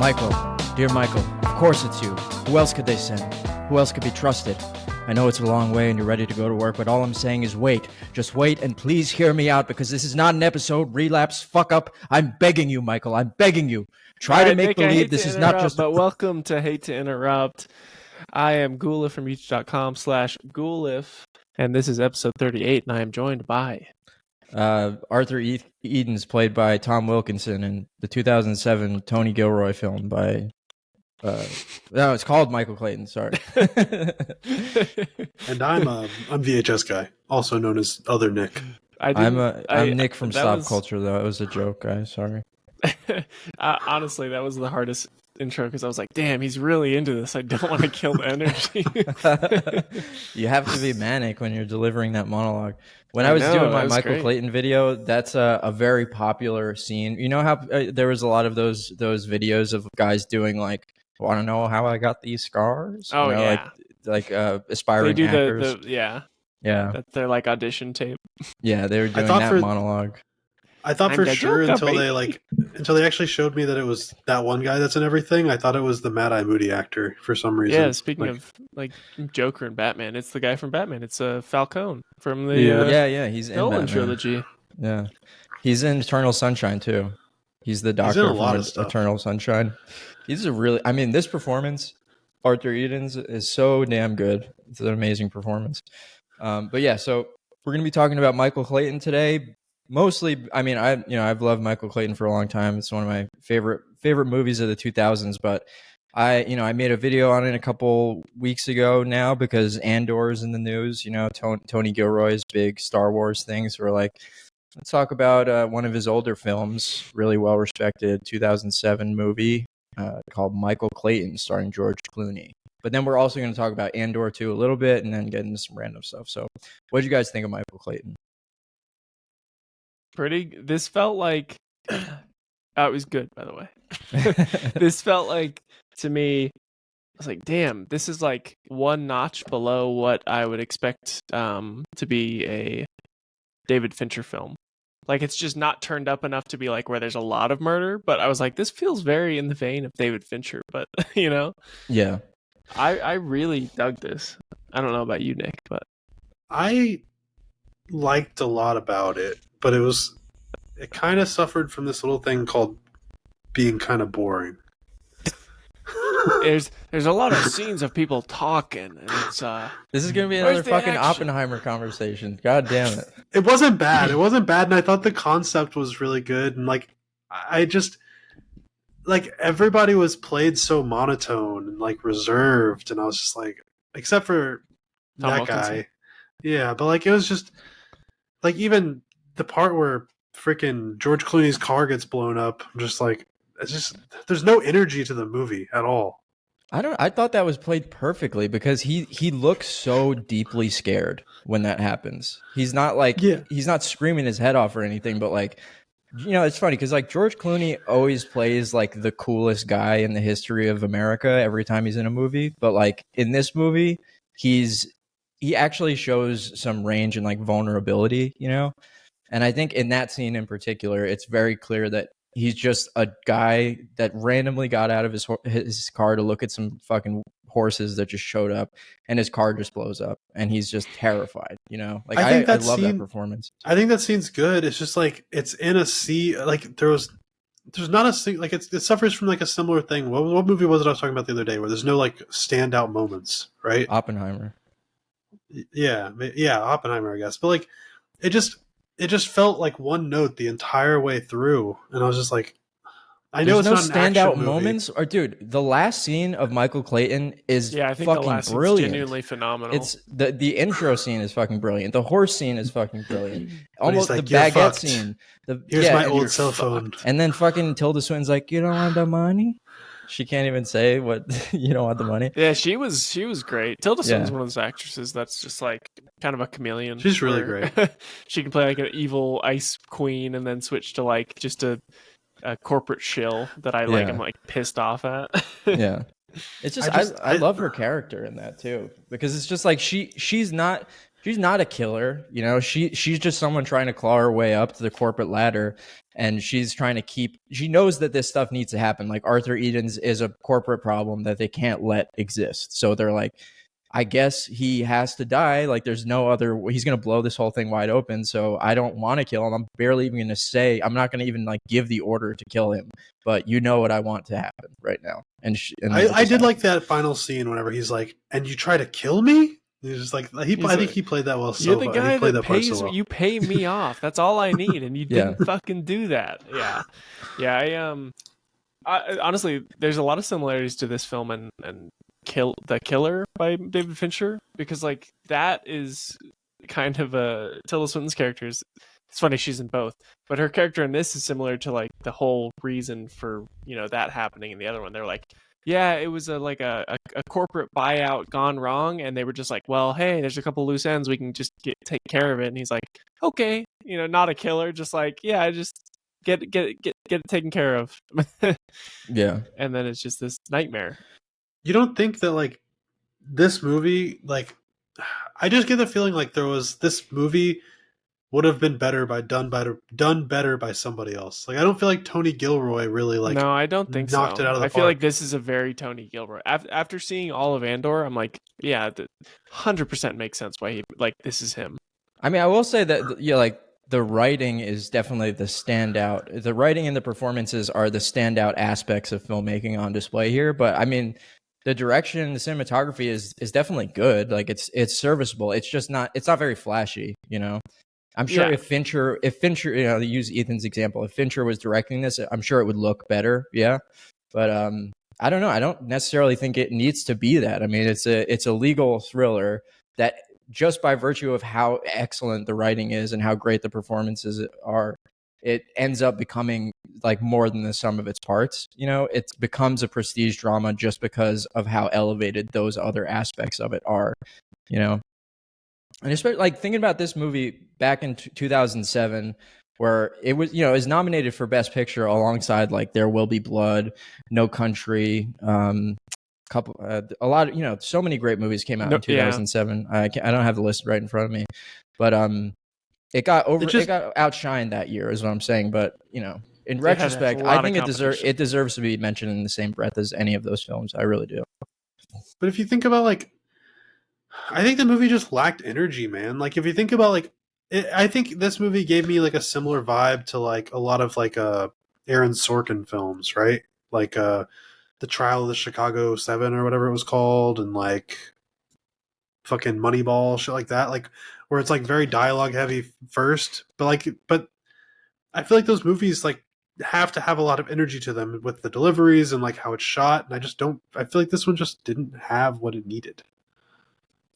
Michael, dear Michael, of course it's you. Who else could they send? Who else could be trusted? I know it's a long way and you're ready to go to work, but all I'm saying is wait. Just wait and please hear me out because this is not an episode, relapse, fuck up. I'm begging you, Michael. I'm begging you. Try to make Nick, believe this is not just... But welcome to Hate to Interrupt. I am Gulif from youtube.com/Gulif, and this is episode 38, and I am joined by... Arthur Eden's played by Tom Wilkinson in the 2007 Tony Gilroy film by... no, it's called Michael Clayton, sorry. And I'm VHS guy, also known as Other Nick. I'm Nick from Stop Culture, though. It was a joke, guys. Sorry. Honestly, that was the hardest intro because I was like, damn, he's really into this. I don't want to kill the energy. You have to be manic when you're delivering that monologue. When I was doing my Michael Clayton video, that's a very popular scene. You know how there was a lot of those videos of guys doing like, want to know how I got these scars? Oh, you know, yeah. Like aspiring they do actors. Yeah. That's their like audition tape. Yeah, they were doing that monologue. I thought for sure until they actually showed me that it was that one guy that's in everything. I thought it was the Mad Eye Moody actor for some reason. Yeah, speaking of like Joker and Batman, it's the guy from Batman. It's Falcone from the he's in Nolan Batman. trilogy. Yeah, he's in Eternal Sunshine too. He's the doctor from Eternal Sunshine. He's a really, I mean, this performance, Arthur Eden's, is so damn good. It's an amazing performance. But yeah, so we're gonna be talking about Michael Clayton today. Mostly, I mean, I've loved Michael Clayton for a long time. It's one of my favorite movies of the 2000s. But I made a video on it a couple weeks ago now because Andor's in the news. You know, Tony Gilroy's big Star Wars things. We're like, let's talk about one of his older films, really well respected 2007 movie called Michael Clayton, starring George Clooney. But then we're also going to talk about Andor too a little bit, and then get into some random stuff. So, what did you guys think of Michael Clayton? This felt like it was good, by the way. This felt like, to me, I was like, damn, this is like one notch below what I would expect to be a David Fincher film. Like, it's just not turned up enough to be like where there's a lot of murder, but I was like, this feels very in the vein of David Fincher, but you know? Yeah. I really dug this. I don't know about you, Nick, but I liked a lot about it, but it kind of suffered from this little thing called being kind of boring. There's a lot of scenes of people talking, and it's this is gonna be another fucking Oppenheimer conversation. God damn it! It wasn't bad. It wasn't bad, and I thought the concept was really good. And like, I just like everybody was played so monotone and like reserved, and I was just like, except for that guy, yeah. But like, it was just like even the part where freaking George Clooney's car gets blown up. I'm just like, there's no energy to the movie at all. I thought that was played perfectly because he looks so deeply scared when that happens. He's not like, he's not screaming his head off or anything, but like, you know, it's funny because like George Clooney always plays like the coolest guy in the history of America every time he's in a movie. But like in this movie, he actually shows some range and like vulnerability, you know? And I think in that scene in particular, it's very clear that he's just a guy that randomly got out of his car to look at some fucking horses that just showed up, and his car just blows up, and he's just terrified, you know? Like, I love that performance. I think that scene's good. It's just like, it's in a scene, like there's not a scene, like it suffers from like a similar thing. What movie was it I was talking about the other day where there's no like standout moments, right? Oppenheimer. Yeah, Oppenheimer, I guess. But like, it just felt like one note the entire way through, and I was just like, I know there's it's no not an standout action moments. movie. Or dude, the last scene of Michael Clayton is I think fucking the last brilliant. It's genuinely phenomenal. It's the intro scene is fucking brilliant. The horse scene is fucking brilliant. Almost like, the baguette scene. Here's my old cell phone. And then fucking Tilda Swinton's like, you don't want the money? She can't even say what you don't want the money. Yeah, she was great. Tilda Swinton's one of those actresses that's just like kind of a chameleon. She's really great. She can play like an evil ice queen and then switch to like just a corporate shill that I like. I'm like pissed off at. Yeah, it's just I love her character in that too, because it's just like she's not she's not a killer, you know. She's just someone trying to claw her way up to the corporate ladder, and she's trying to keep. She knows that this stuff needs to happen. Like Arthur Eden's is a corporate problem that they can't let exist. So they're like, I guess he has to die. Like there's no other. He's gonna blow this whole thing wide open. So I don't want to kill him. I'm barely even gonna say. I'm not gonna even like give the order to kill him. But you know what I want to happen right now. And I did like that final scene whenever he's like, "And you try to kill me." He's just like I think he played that well. You're the guy that pays. You pay me off. That's all I need, and you didn't fucking do that. Yeah. I honestly, there's a lot of similarities to this film and The Killer by David Fincher, because like that is kind of Tilda Swinton's character is. It's funny she's in both, but her character in this is similar to like the whole reason for that happening in the other one. They're like, yeah, it was a corporate buyout gone wrong, and they were just like, well, hey, there's a couple loose ends, we can just take care of it. And he's like, okay, not a killer, just like, yeah, just get it taken care of. Yeah, and then it's just this nightmare. You don't think that like this movie, like I just get the feeling like this movie would have been done better by somebody else. Like I don't feel like Tony Gilroy really like. No, I don't think knocked it out of the I park. feel like this is a very Tony Gilroy. After seeing all of Andor, I'm like, yeah, 100% makes sense why he like this is him. I mean, I will say that like the writing is definitely the standout. The writing and the performances are the standout aspects of filmmaking on display here. But I mean, the direction, the cinematography is definitely good. Like it's serviceable. It's just not. It's not very flashy. I'm sure if Fincher, to use Ethan's example, if Fincher was directing this, I'm sure it would look better. Yeah. But I don't know. I don't necessarily think it needs to be that. I mean, it's a legal thriller that just by virtue of how excellent the writing is and how great the performances are, it ends up becoming like more than the sum of its parts. It becomes a prestige drama just because of how elevated those other aspects of it are, And especially like thinking about this movie back in 2007, where it was, is nominated for Best Picture alongside like There Will Be Blood, No Country, a lot of, so many great movies came out in 2007. I don't have the list right in front of me, but it got outshined that year, is what I'm saying. But in retrospect, I think it deserves to be mentioned in the same breath as any of those films. I really do. But if you think about like. I think the movie just lacked energy, man. Like if you think about like, I think this movie gave me like a similar vibe to like a lot of like Aaron Sorkin films, right? Like The Trial of the Chicago 7 or whatever it was called, and like fucking Moneyball, shit like that. Like where it's like very dialogue heavy first, but I feel like those movies like have to have a lot of energy to them with the deliveries and like how it's shot, and I feel like this one just didn't have what it needed.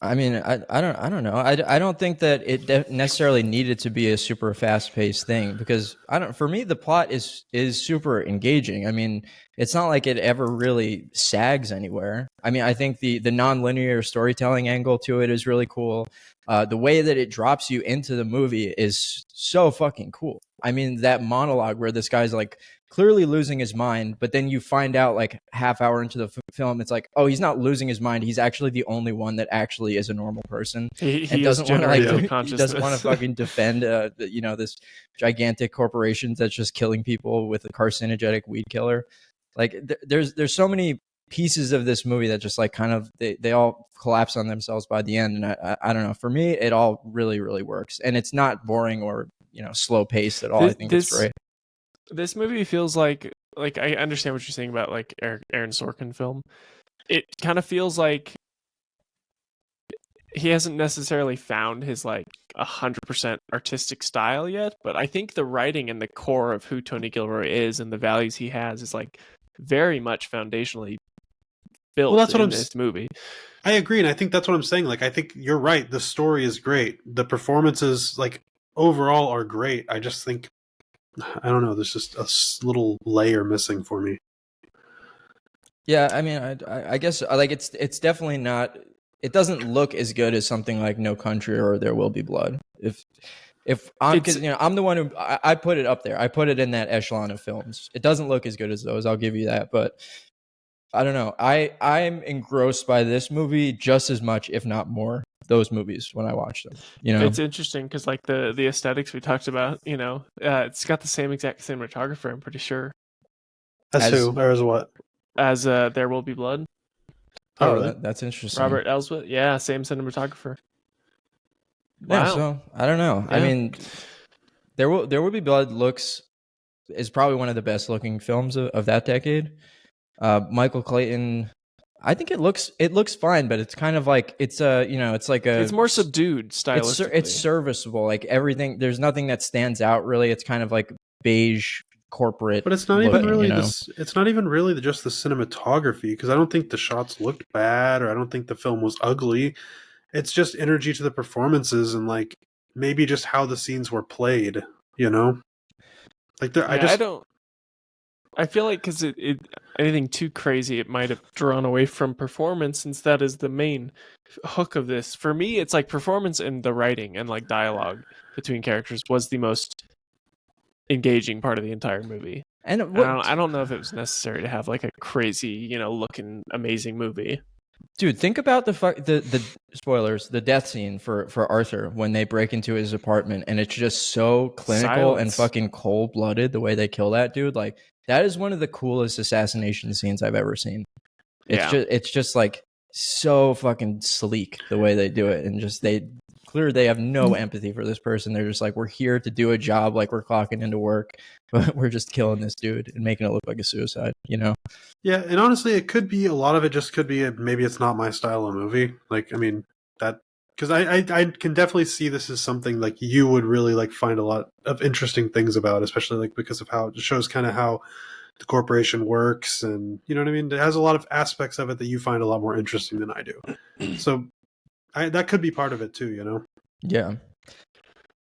I mean, I don't know. I don't think that it necessarily needed to be a super fast paced thing, because for me, the plot is super engaging. I mean, it's not like it ever really sags anywhere. I mean, I think the non-linear storytelling angle to it is really cool. The way that it drops you into the movie is so fucking cool. I mean, that monologue where this guy's like clearly losing his mind, but then you find out like half hour into the film, it's like, oh, he's not losing his mind. He's actually the only one that actually is a normal person. He doesn't want to he doesn't want to fucking defend, this gigantic corporation that's just killing people with a carcinogenic weed killer. Like there's so many pieces of this movie that just like kind of they all collapse on themselves by the end, and I don't know. For me, it all really really works, and it's not boring or slow paced at all. I think it's great. This movie feels like I understand what you're saying about like Aaron Sorkin film. It kind of feels like he hasn't necessarily found his like 100% artistic style yet, but I think the writing and the core of who Tony Gilroy is and the values he has is like very much foundationally built in this movie. I agree, and I think that's what I'm saying. Like, I think you're right. The story is great. The performances, like, overall are great. I just think, I don't know, there's just a little layer missing for me. Yeah, I mean, I guess like it's definitely not. It doesn't look as good as something like No Country or There Will Be Blood. If I'm, because I'm the one who I put it up there. I put it in that echelon of films. It doesn't look as good as those. I'll give you that, but I don't know. I'm engrossed by this movie just as much, if not more, those movies when I watch them. It's interesting because like the aesthetics we talked about, it's got the same exact cinematographer. I'm pretty sure. As who or as what? As There Will Be Blood. Oh, really? That's interesting. Robert Elswit, yeah, same cinematographer. Yeah, wow. So I don't know. Yeah. I mean, There Will Be Blood is probably one of the best looking films of that decade. Michael Clayton, I think it looks fine, but it's kind of like it's more subdued stylistically. It's serviceable. Like everything, there's nothing that stands out really. It's kind of like beige corporate. But it's not even really it's not even really just the cinematography, because I don't think the shots looked bad, or I don't think the film was ugly. It's just energy to the performances and like maybe just how the scenes were played. Like I feel like because anything too crazy, it might have drawn away from performance, since that is the main hook of this. For me, it's like performance and the writing and like dialogue between characters was the most engaging part of the entire movie. And I don't know if it was necessary to have like a crazy, looking amazing movie. Dude, think about the spoilers, the death scene for Arthur when they break into his apartment, and it's just so clinical and fucking cold-blooded the way they kill that dude. Like, that is one of the coolest assassination scenes I've ever seen. It's just like so fucking sleek the way they do it, and just clearly they have no empathy for this person. They're just like, we're here to do a job, like we're clocking into work, but we're just killing this dude and making it look like a suicide, Yeah, and honestly, it could be a lot of it. Just could be maybe it's not my style of movie. Like, I mean that because I can definitely see this as something like you would really like find a lot of interesting things about, especially like because of how it shows kind of how the corporation works, and you know what I mean. It has a lot of aspects of it that you find a lot more interesting than I do. So that could be part of it too, Yeah.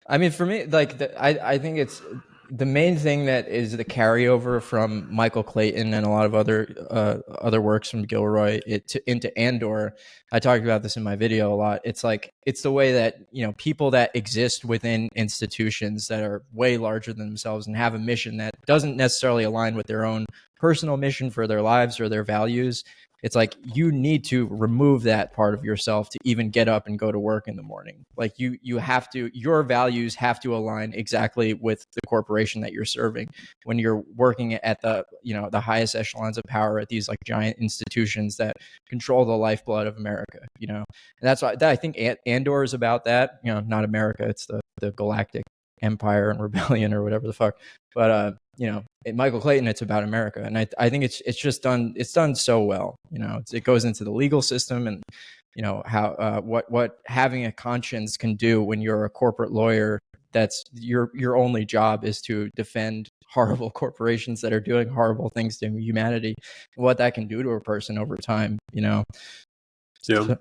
I mean, for me, like, I think it's the main thing that is the carryover from Michael Clayton and a lot of other works from Gilroy into Andor. I talked about this in my video a lot. It's like, it's the way that, people that exist within institutions that are way larger than themselves and have a mission that doesn't necessarily align with their own personal mission for their lives or their values. It's like you need to remove that part of yourself to even get up and go to work in the morning. Like you have to, your values have to align exactly with the corporation that you're serving when you're working at the highest echelons of power at these like giant institutions that control the lifeblood of America, And that's why I think Andor is about that, not America. It's the galactic empire and rebellion or whatever the fuck. But, in Michael Clayton, it's about America. And I think it's just done so well. It goes into the legal system and, how what having a conscience can do when you're a corporate lawyer. That's your only job is to defend horrible corporations that are doing horrible things to humanity, and what that can do to a person over time, Yeah. So,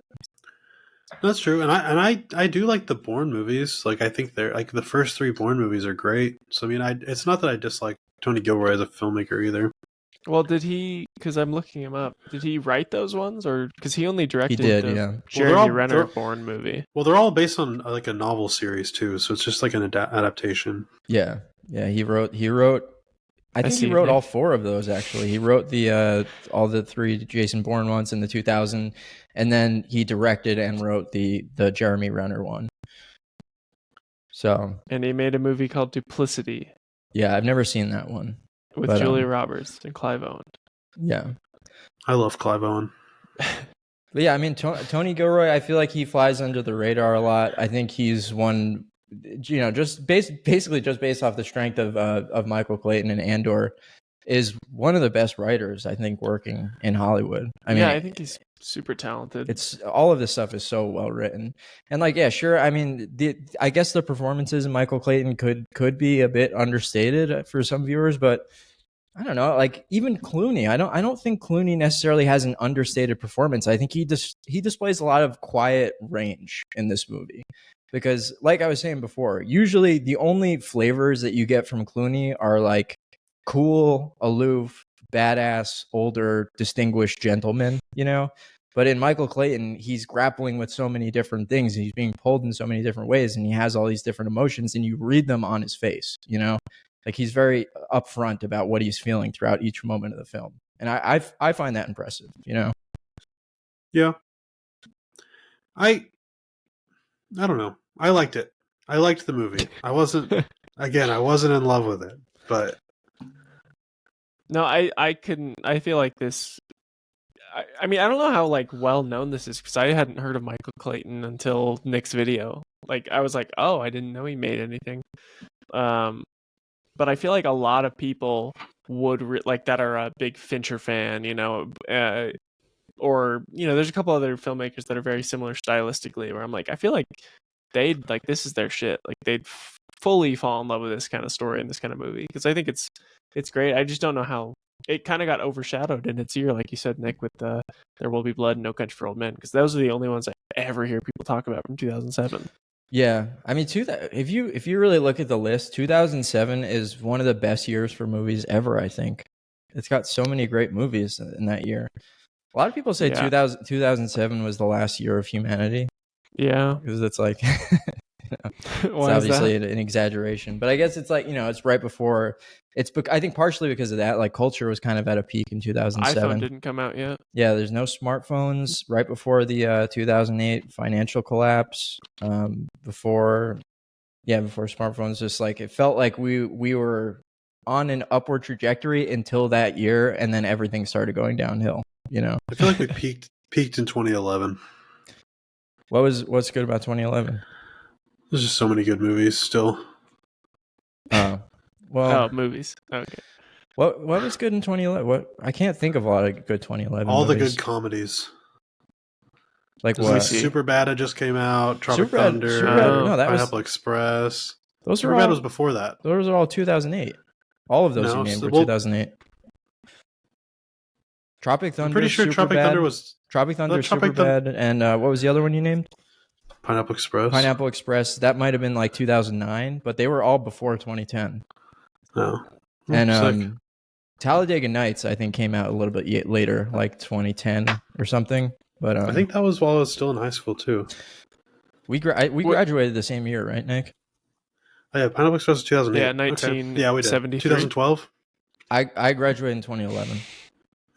that's true, and I do like the Bourne movies. Like, I think they're like the first 3 Bourne movies are great. So I mean, it's not that I dislike Tony Gilroy as a filmmaker either. Well, did he? Because I'm looking him up. Did he write those ones, or because he only directed? He did, yeah. Jeremy Renner Bourne movie. Well, they're all based on like a novel series too, so it's just like an adaptation. Yeah. He wrote. I think he wrote all 4 of those, actually. He wrote all the 3 Jason Bourne ones in the 2000, and then he directed and wrote the Jeremy Renner one. So. And he made a movie called Duplicity. Yeah, I've never seen that one. With Julia Roberts and Clive Owen. Yeah. I love Clive Owen. But yeah, I mean, Tony Gilroy, I feel like he flies under the radar a lot. I think he's one, just basically based off the strength of Michael Clayton and Andor, is one of the best writers, I think, working in Hollywood. I think he's super talented. It's all of this stuff is so well written, and like, yeah, sure. I mean, I guess the performances in Michael Clayton could be a bit understated for some viewers, but I don't know. Like, even Clooney, I don't think Clooney necessarily has an understated performance. I think he displays a lot of quiet range in this movie. Because, like I was saying before, usually the only flavors that you get from Clooney are like cool, aloof, badass, older, distinguished gentleman, But in Michael Clayton, he's grappling with so many different things. He's being pulled in so many different ways, and he has all these different emotions, and you read them on his face, Like, he's very upfront about what he's feeling throughout each moment of the film. and I find that impressive. Yeah. I don't know. I liked it. I liked the movie. I wasn't in love with it, but no, I couldn't. I feel like this. I mean, I don't know how like well known this is because I hadn't heard of Michael Clayton until Nick's video. Like, I was like, oh, I didn't know he made anything. But I feel like a lot of people would like that are a big Fincher fan, or there's a couple other filmmakers that are very similar stylistically. Where I'm like, I feel like they'd like this is their shit. Like they'd fully fall in love with this kind of story and this kind of movie because I think it's great. I just don't know how it kind of got overshadowed in its year, like you said, Nick, with There Will Be Blood and No Country for Old Men, because those are the only ones I ever hear people talk about from 2007. Yeah, I mean, if you really look at the list, 2007 is one of the best years for movies ever. I think it's got so many great movies in that year. A lot of people say 2007 was the last year of humanity. Yeah, because it's like it's obviously an exaggeration, but I guess it's like it's right before. I think partially because of that, like culture was kind of at a peak in 2007. iPhone didn't come out yet. Yeah, there's no smartphones right before the 2008 financial collapse. Before smartphones, just like it felt like we were on an upward trajectory until that year, and then everything started going downhill. I feel like we peaked in 2011. What's good about 2011? There's just so many good movies still. Movies. Okay. What was good in 2011? I can't think of a lot of good 2011 All movies. The good comedies. Like what? Superbad had just came out. Tropic Thunder. No, that Pineapple Express. Superbad was before that. Those are all 2008. All of those you named were 2008. Tropic Thunder. I'm pretty sure Tropic Thunder was Superbad, and what was the other one you named? Pineapple Express. Pineapple Express. That might have been like 2009, but they were all before 2010. Oh. And Talladega Nights, I think, came out a little bit later, like 2010 or something. But I think that was while I was still in high school too. We graduated the same year, right, Nick? Oh, yeah, Pineapple Express was 2008. Yeah, 1973. Yeah, we did. 2012. I graduated in 2011.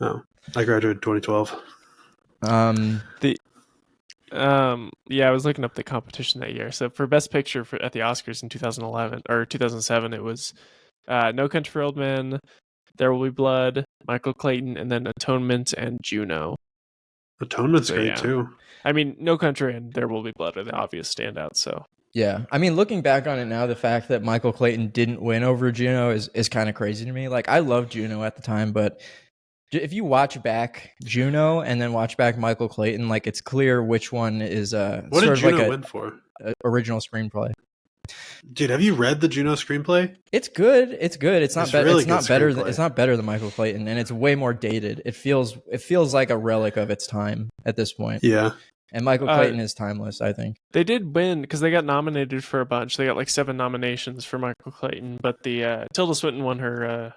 Oh, I graduated in 2012. I was looking up the competition that year. So for Best Picture at the Oscars in 2011 or 2007, it was No Country for Old Men, There Will Be Blood, Michael Clayton, and then Atonement and Juno. Atonement's great too. I mean, No Country and There Will Be Blood are the obvious standouts. So yeah, I mean, looking back on it now, the fact that Michael Clayton didn't win over Juno is kind of crazy to me. Like, I loved Juno at the time, but if you watch back Juno and then watch back Michael Clayton, like it's clear which one is what did Juno win for? Original screenplay. Dude, have you read the Juno screenplay? It's good. It's not better. Really it's not better than Michael Clayton, and it's way more dated. It feels like a relic of its time at this point. Yeah. And Michael Clayton is timeless, I think. They did win because they got nominated for a bunch. They got like 7 nominations for Michael Clayton, but the Tilda Swinton won her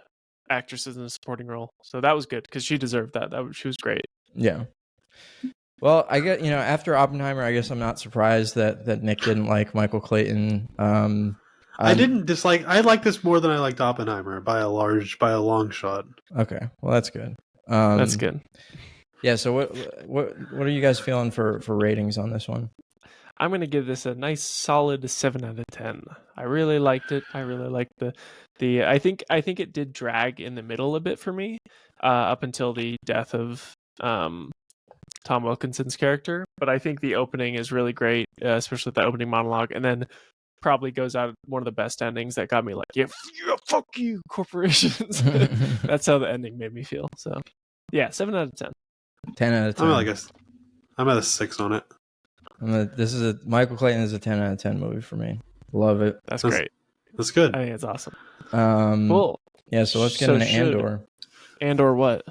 actresses in a supporting role, so that was good because she deserved that. She was great. Yeah. Well, I get after Oppenheimer, I guess I'm not surprised that Nick didn't like Michael Clayton. I didn't dislike. I like this more than I liked Oppenheimer by a long shot. Okay, well that's good. That's good. Yeah. So what are you guys feeling for ratings on this one? I'm going to give this a nice solid 7 out of 10. I really liked it. I really liked the I think it did drag in the middle a bit for me up until the death of Tom Wilkinson's character, but I think the opening is really great, especially the opening monologue, and then probably goes out one of the best endings that got me like, yeah, fuck you, corporations. That's how the ending made me feel. So yeah, 7 out of 10. 10 out of 10. I'm at a 6 on it. Michael Clayton is a 10 out of 10 movie for me. Love it. That's great. That's good. I think it's awesome. Cool. Yeah, so let's get into Andor. Andor what?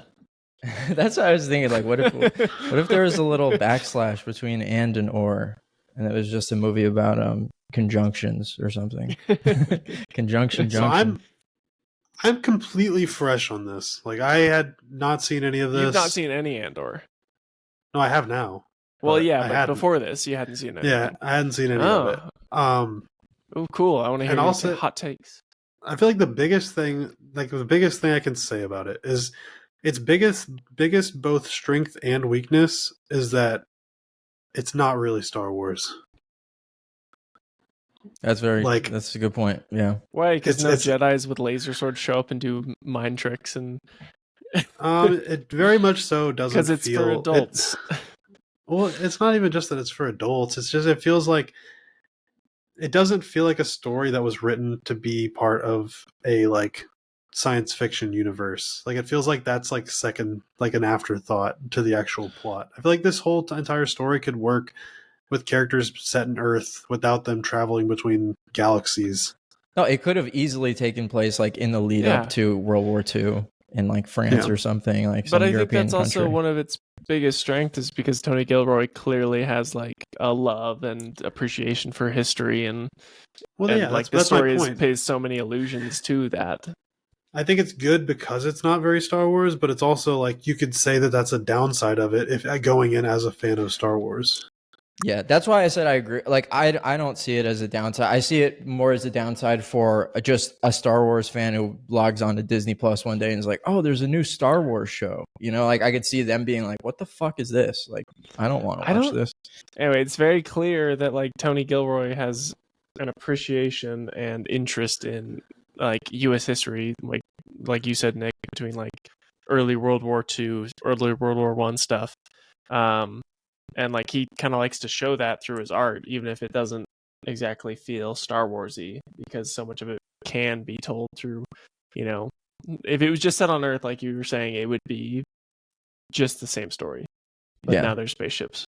That's what I was thinking. Like, what if there was a little backslash between and or, and it was just a movie about conjunctions or something. Conjunction. So I'm completely fresh on this. Like, I had not seen any of this. You've not seen any Andor. No, I have now. Well, yeah, but before this, you hadn't seen it. Yeah, I hadn't seen any of it. Oh, cool. I want to hear your hot takes. I feel like the biggest thing I can say about it is its biggest both strength and weakness is that it's not really Star Wars. That's a good point. Yeah. Why? Because no Jedis with laser swords show up and do mind tricks and. It very much so doesn't. Because it's for adults. Well, it's not even just that it's for adults. It's just it feels like it doesn't feel like a story that was written to be part of a like science fiction universe. Like it feels like that's like second, like an afterthought to the actual plot. I feel like this whole entire story could work with characters set in Earth without them traveling between galaxies. No, it could have easily taken place like in the lead up to World War II in like France or something, like some European country. But I think that's also one of its biggest strengths is because Tony Gilroy clearly has like a love and appreciation for history and like the story pays so many allusions to that. I think it's good because it's not very Star Wars, but it's also like you could say that that's a downside of it if going in as a fan of Star Wars. Yeah, that's why I said I agree. Like, I don't see it as a downside. I see it more as a downside for just a Star Wars fan who logs on to Disney Plus one day and is like, oh, there's a new Star Wars show. You know, like I could see them being like, what the fuck is this? Like, I don't want to watch this. Anyway, it's very clear that like Tony Gilroy has an appreciation and interest in like U.S. history, like you said, Nick, between like early World War II, early World War I stuff. And like he kind of likes to show that through his art, even if it doesn't exactly feel Star Warsy, because so much of it can be told through, you know, if it was just set on Earth, like you were saying, it would be just the same story. But now there's spaceships.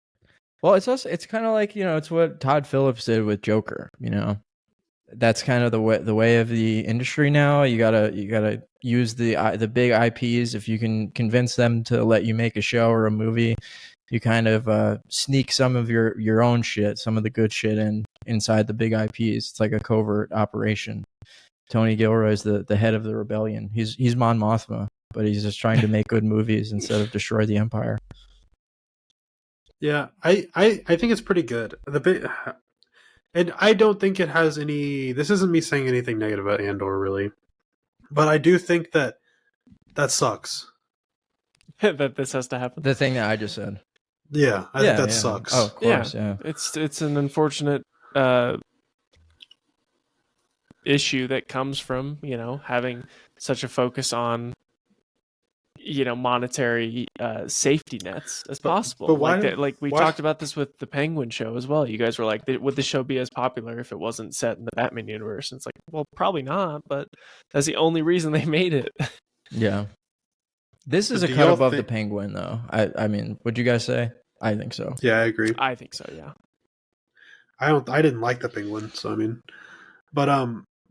Well, it's kind of like, you know, it's what Todd Phillips did with Joker. You know, that's kind of the way of the industry now. You gotta use the big IPs. If you can convince them to let you make a show or a movie, you kind of sneak some of your own shit, some of the good shit inside the big IPs. It's like a covert operation. Tony Gilroy is the head of the rebellion. He's Mon Mothma, but he's just trying to make good movies instead of destroy the Empire. Yeah, I think it's pretty good. And I don't think it has any. This isn't me saying anything negative about Andor, really, but I do think that sucks. That this has to happen. The thing that I just said. Yeah, I think that sucks. Oh, of course, yeah. It's an unfortunate issue that comes from, you know, having such a focus on, you know, monetary safety nets as possible. But why, we talked about this with the Penguin show as well. You guys were like, would the show be as popular if it wasn't set in the Batman universe? And it's like, well, probably not, but that's the only reason they made it. Yeah. This is a cut above the Penguin, though. I mean, would you guys say? I think so. Yeah, I agree. I think so. Yeah. I didn't like the Penguin, so I mean, but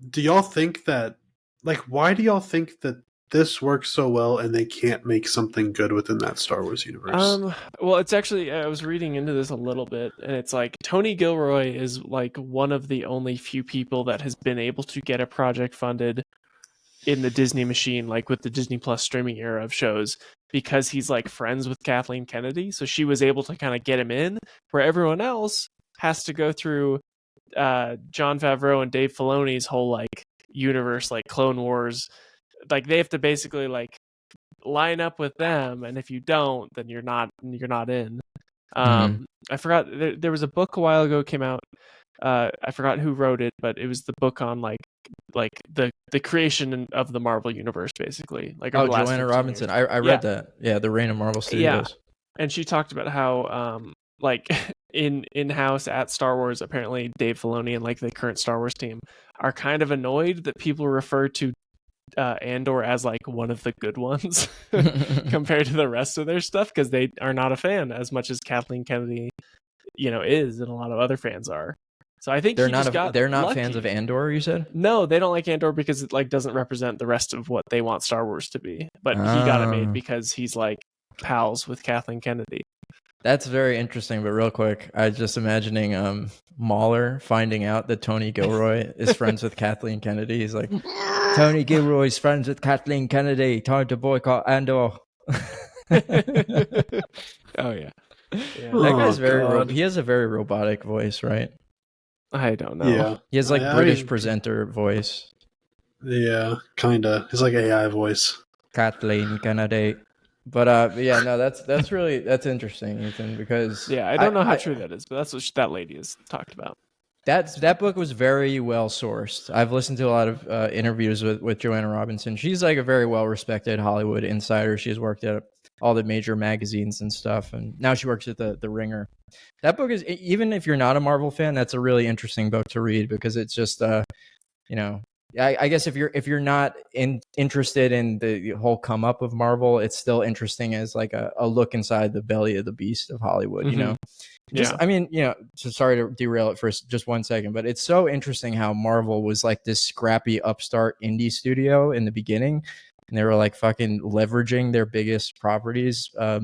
do y'all think that, like, why do y'all think that this works so well and they can't make something good within that Star Wars universe? Well, it's actually, I was reading into this a little bit, and it's like Tony Gilroy is like one of the only few people that has been able to get a project funded in the Disney machine, like with the Disney Plus streaming era of shows, because he's like friends with Kathleen Kennedy. So she was able to kind of get him in, where everyone else has to go through Jon Favreau and Dave Filoni's whole like universe, like Clone Wars. Like they have to basically like line up with them, and if you don't, then you're not in. I forgot there was a book a while ago came out. I forgot who wrote it, but it was the book on like the creation of the Marvel universe, basically. Like Joanna Robinson. I read that. Yeah, the Reign of Marvel Studios. Yeah. And she talked about how like in-house at Star Wars, apparently Dave Filoni and like the current Star Wars team are kind of annoyed that people refer to Andor as like one of the good ones compared to the rest of their stuff, because they are not a fan as much as Kathleen Kennedy, you know, is, and a lot of other fans are. So I think they're not fans of Andor, you said? No, they don't like Andor because it like doesn't represent the rest of what they want Star Wars to be. But he got it made because he's like pals with Kathleen Kennedy. That's very interesting, but real quick, I was just imagining Mahler finding out that Tony Gilroy is friends with Kathleen Kennedy. He's like, Tony Gilroy's friends with Kathleen Kennedy. Time to boycott Andor. Oh, yeah. That guy's he has a very robotic voice, right? I don't know. Yeah. He has like British presenter voice. Yeah, kinda. He's like AI voice. Kathleen Kennedy. But yeah, no, that's really interesting, Ethan, because Yeah, I don't know how true that is, but that's what that lady has talked about. That book was very well sourced. I've listened to a lot of interviews with Joanna Robinson. She's like a very well respected Hollywood insider. She's worked at all the major magazines and stuff, and now she works at the Ringer. That book is, even if you're not a Marvel fan, that's a really interesting book to read, because it's just you know, I guess if you're not interested in the whole come up of Marvel, it's still interesting as like a look inside the belly of the beast of Hollywood. You know. Just, I mean, so sorry to derail it for just 1 second, but it's so interesting how Marvel was like this scrappy upstart indie studio in the beginning, and they were like fucking leveraging their biggest properties, their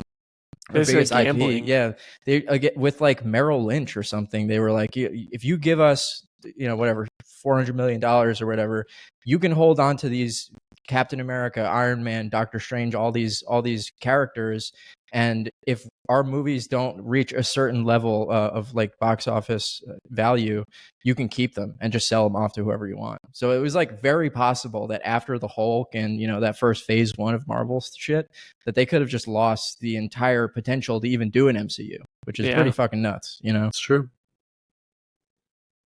biggest IP. Yeah, they with like Merrill Lynch or something. They were like, if you give us, whatever, $400 million or whatever, you can hold on to these Captain America, Iron Man, Doctor Strange, all these characters. And if our movies don't reach a certain level of like box office value, you can keep them and just sell them off to whoever you want. So it was like very possible that after the Hulk and, that first phase 1 of Marvel shit, that they could have just lost the entire potential to even do an MCU, which is pretty fucking nuts, It's true.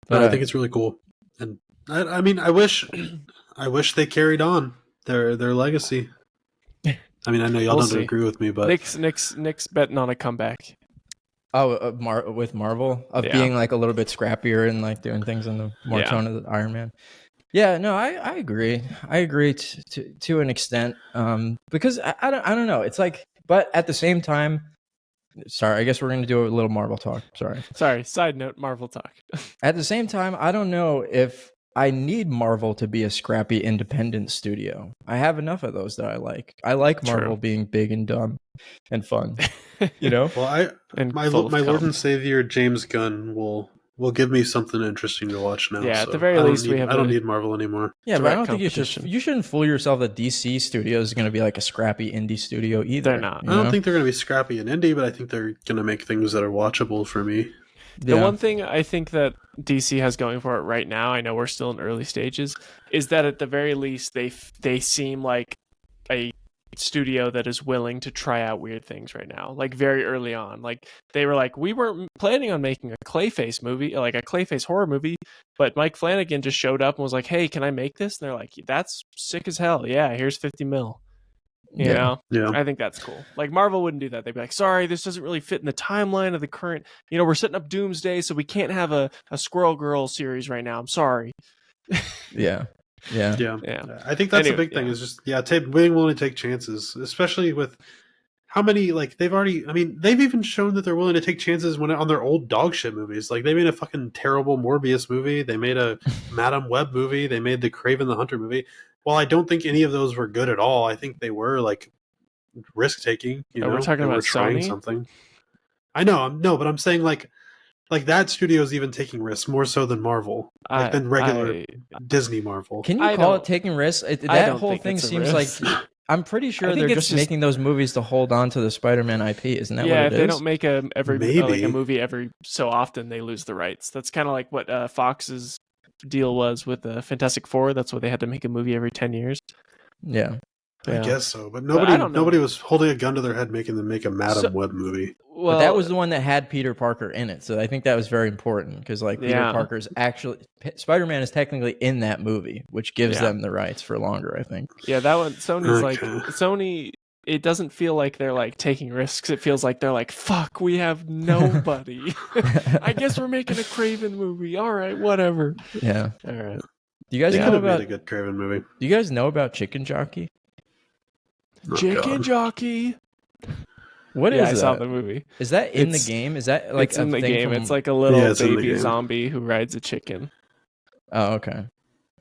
But I think it's really cool. And I mean, I wish they carried on their legacy. I mean, I know y'all don't agree with me, but Nick's betting on a comeback. Oh, with Marvel being like a little bit scrappier and like doing things in the more tone of the Iron Man. Yeah, no, I agree. I agree to an extent, because I don't know. It's like, but at the same time, sorry, I guess we're going to do a little Marvel talk. Sorry. Side note, Marvel talk. At the same time, I don't know if I need Marvel to be a scrappy independent studio. I have enough of those that I like. I like Marvel being big and dumb and fun. Well, my Lord and Savior James Gunn will give me something interesting to watch now. Yeah, so at the very least, I don't need Marvel anymore. Yeah, but I don't think you shouldn't fool yourself that DC Studios is going to be like a scrappy indie studio either. They're not. I don't think they're going to be scrappy and indie, but I think they're going to make things that are watchable for me. The one thing I think that DC has going for it right now, I know we're still in early stages, is that at the very least they seem like a studio that is willing to try out weird things right now. Like very early on, like they were like, we weren't planning on making a Clayface movie, like a Clayface horror movie, but Mike Flanagan just showed up and was like, hey, can I make this? And they're like, that's sick as hell. Yeah, here's 50 mil. You know? Yeah. I think that's cool. Like Marvel wouldn't do that. They'd be like, sorry, this doesn't really fit in the timeline of the current, we're setting up Doomsday, so we can't have a Squirrel Girl series right now. I'm sorry. Yeah. I think that's the big thing is just being willing to take chances, especially with how many, like, they've even shown that they're willing to take chances on their old dog shit movies. Like, they made a fucking terrible Morbius movie. They made a Madam Web movie. They made the Kraven the Hunter movie. Well, I don't think any of those were good at all. I think they were like risk taking. We're talking about trying Sony? something. I know, but I'm saying like that studio is even taking risks more so than Marvel, than regular Disney Marvel. Can you call it taking risks? That whole thing seems like I'm pretty sure they're just making those movies to hold on to the Spider-Man IP. Isn't that what it is? Yeah, if they don't make a movie every so often, they lose the rights. That's kind of like what Fox's deal was with the Fantastic Four. That's why they had to make a movie every 10 years. Yeah. I guess so, but nobody was holding a gun to their head making them make a Madam Web movie. Well, but that was the one that had Peter Parker in it, so I think that was very important because, like, Peter Parker's actually Spider-Man is technically in that movie, which gives them the rights for longer. I think. Yeah, that one. Sony. It doesn't feel like they're like taking risks. It feels like they're like, "Fuck, we have nobody. I guess we're making a Kraven movie. All right, whatever." Yeah. All right. Do you guys know about a good Kraven movie? Do you guys know about Chicken Jockey? Chicken Jockey. What is that? I saw the movie. Is that in the game? Is that like it's in the game? It's like a little baby zombie who rides a chicken. Oh, okay.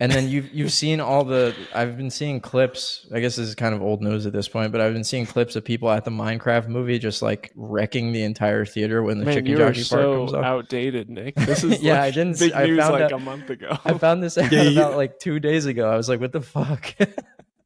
And then you've seen I've been seeing clips. I guess this is kind of old news at this point, but I've been seeing clips of people at the Minecraft movie just like wrecking the entire theater when the Chicken Jockey part comes up. Outdated, Nick. This is I didn't. Big news found like a month ago. I found this out about like 2 days ago. I was like, what the fuck?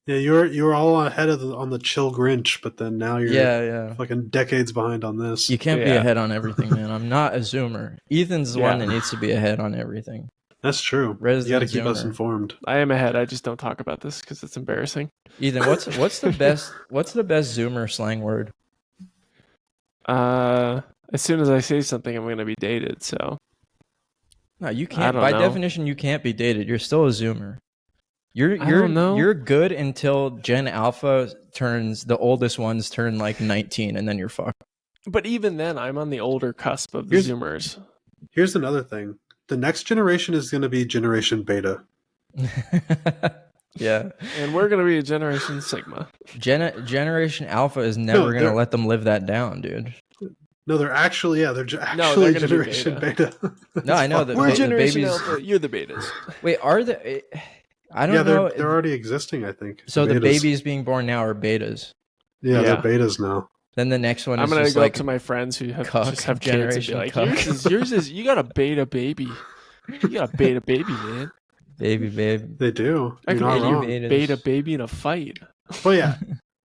Yeah, you were all ahead on the chill Grinch, but then now you're fucking decades behind on this. You can't be ahead on everything, man. I'm not a Zoomer. Ethan's the one that needs to be ahead on everything. That's true. Resident You got to keep Zoomer. us informed. I am ahead. I just don't talk about this because it's embarrassing. Ethan, what's the best Zoomer slang word? As soon as I say something, I'm going to be dated. So No, you can't. By definition, you can't be dated. You're still a Zoomer. You're good until Gen Alpha turns, the oldest ones turn like 19, and then you're fucked. But even then, I'm on the older cusp of the Zoomers. Here's another thing. The next generation is going to be Generation Beta. Yeah. And we're going to be a Generation Sigma. Generation Alpha is never going to let them live that down, dude. No, they're actually, they're Generation Beta. No, I know. We're Generation Alpha. You're the betas. Wait, are the... I don't know. They're already existing, I think. So the babies being born now are betas. Yeah, they're betas now. Then the next one is I'm going to go like up to my friends who have kids generation and be like, yours is, you got a beta baby. You got a beta baby, man. Baby. They do. I can beta baby in a fight. But yeah,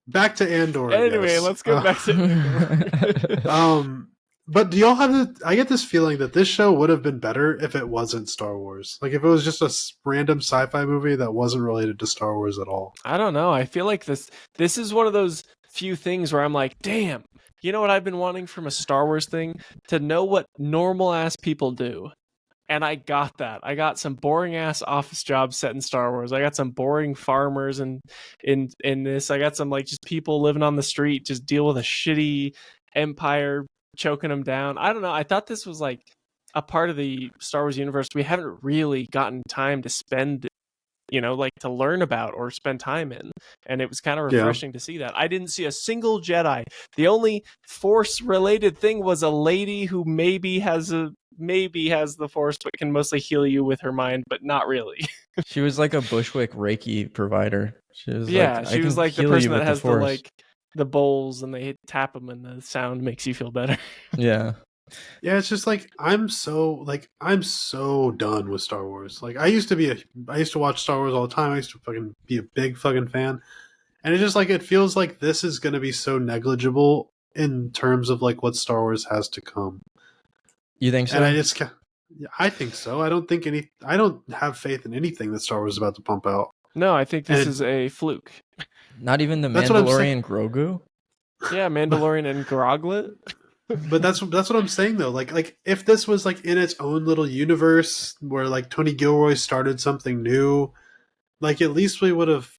back to Andor. Anyway, let's go back to Andor. But do y'all have I get this feeling that this show would have been better if it wasn't Star Wars. Like if it was just a random sci-fi movie that wasn't related to Star Wars at all. I don't know. I feel like this is one of those few things where I'm like, damn, you know what I've been wanting from a Star Wars thing? To know what normal ass people do. And I got that. I got some boring ass office jobs set in Star Wars. I got some boring farmers in this. I got some like just people living on the street, just deal with a shitty empire choking them down. I don't know. I thought this was like a part of the Star Wars universe we haven't really gotten time to spend, like to learn about or spend time in. And it was kind of refreshing to see that. I didn't see a single Jedi. The only Force related thing was a lady who maybe has the Force, but can mostly heal you with her mind, but not really. She was like a Bushwick Reiki provider. She was like the person that has the bowls and they tap them and the sound makes you feel better. Yeah. Yeah, it's just like I'm so done with Star Wars. Like I used to watch Star Wars all the time. I used to fucking be a big fucking fan. And it's just like it feels like this is going to be so negligible in terms of like what Star Wars has to come. You think so? And I think so. I don't have faith in anything that Star Wars is about to pump out. No, I think this is a fluke. Not even the Mandalorian Grogu? Yeah, Mandalorian and Groglet. But that's what I'm saying though. Like if this was like in its own little universe where like Tony Gilroy started something new, like at least we would have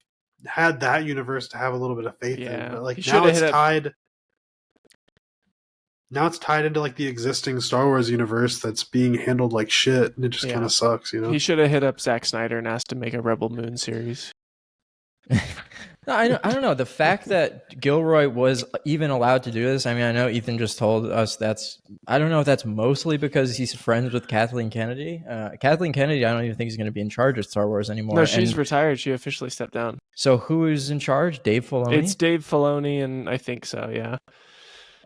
had that universe to have a little bit of faith in. But like now it's tied. Now it's tied into like the existing Star Wars universe that's being handled like shit, and it just kind of sucks, He should have hit up Zack Snyder and asked to make a Rebel Moon series. No, I don't know. The fact that Gilroy was even allowed to do this, I mean, I know Ethan just told us I don't know if that's mostly because he's friends with Kathleen Kennedy. Kathleen Kennedy, I don't even think is going to be in charge of Star Wars anymore. No, she's retired. She officially stepped down. So who is in charge? Dave Filoni? It's Dave Filoni, and I think so, yeah.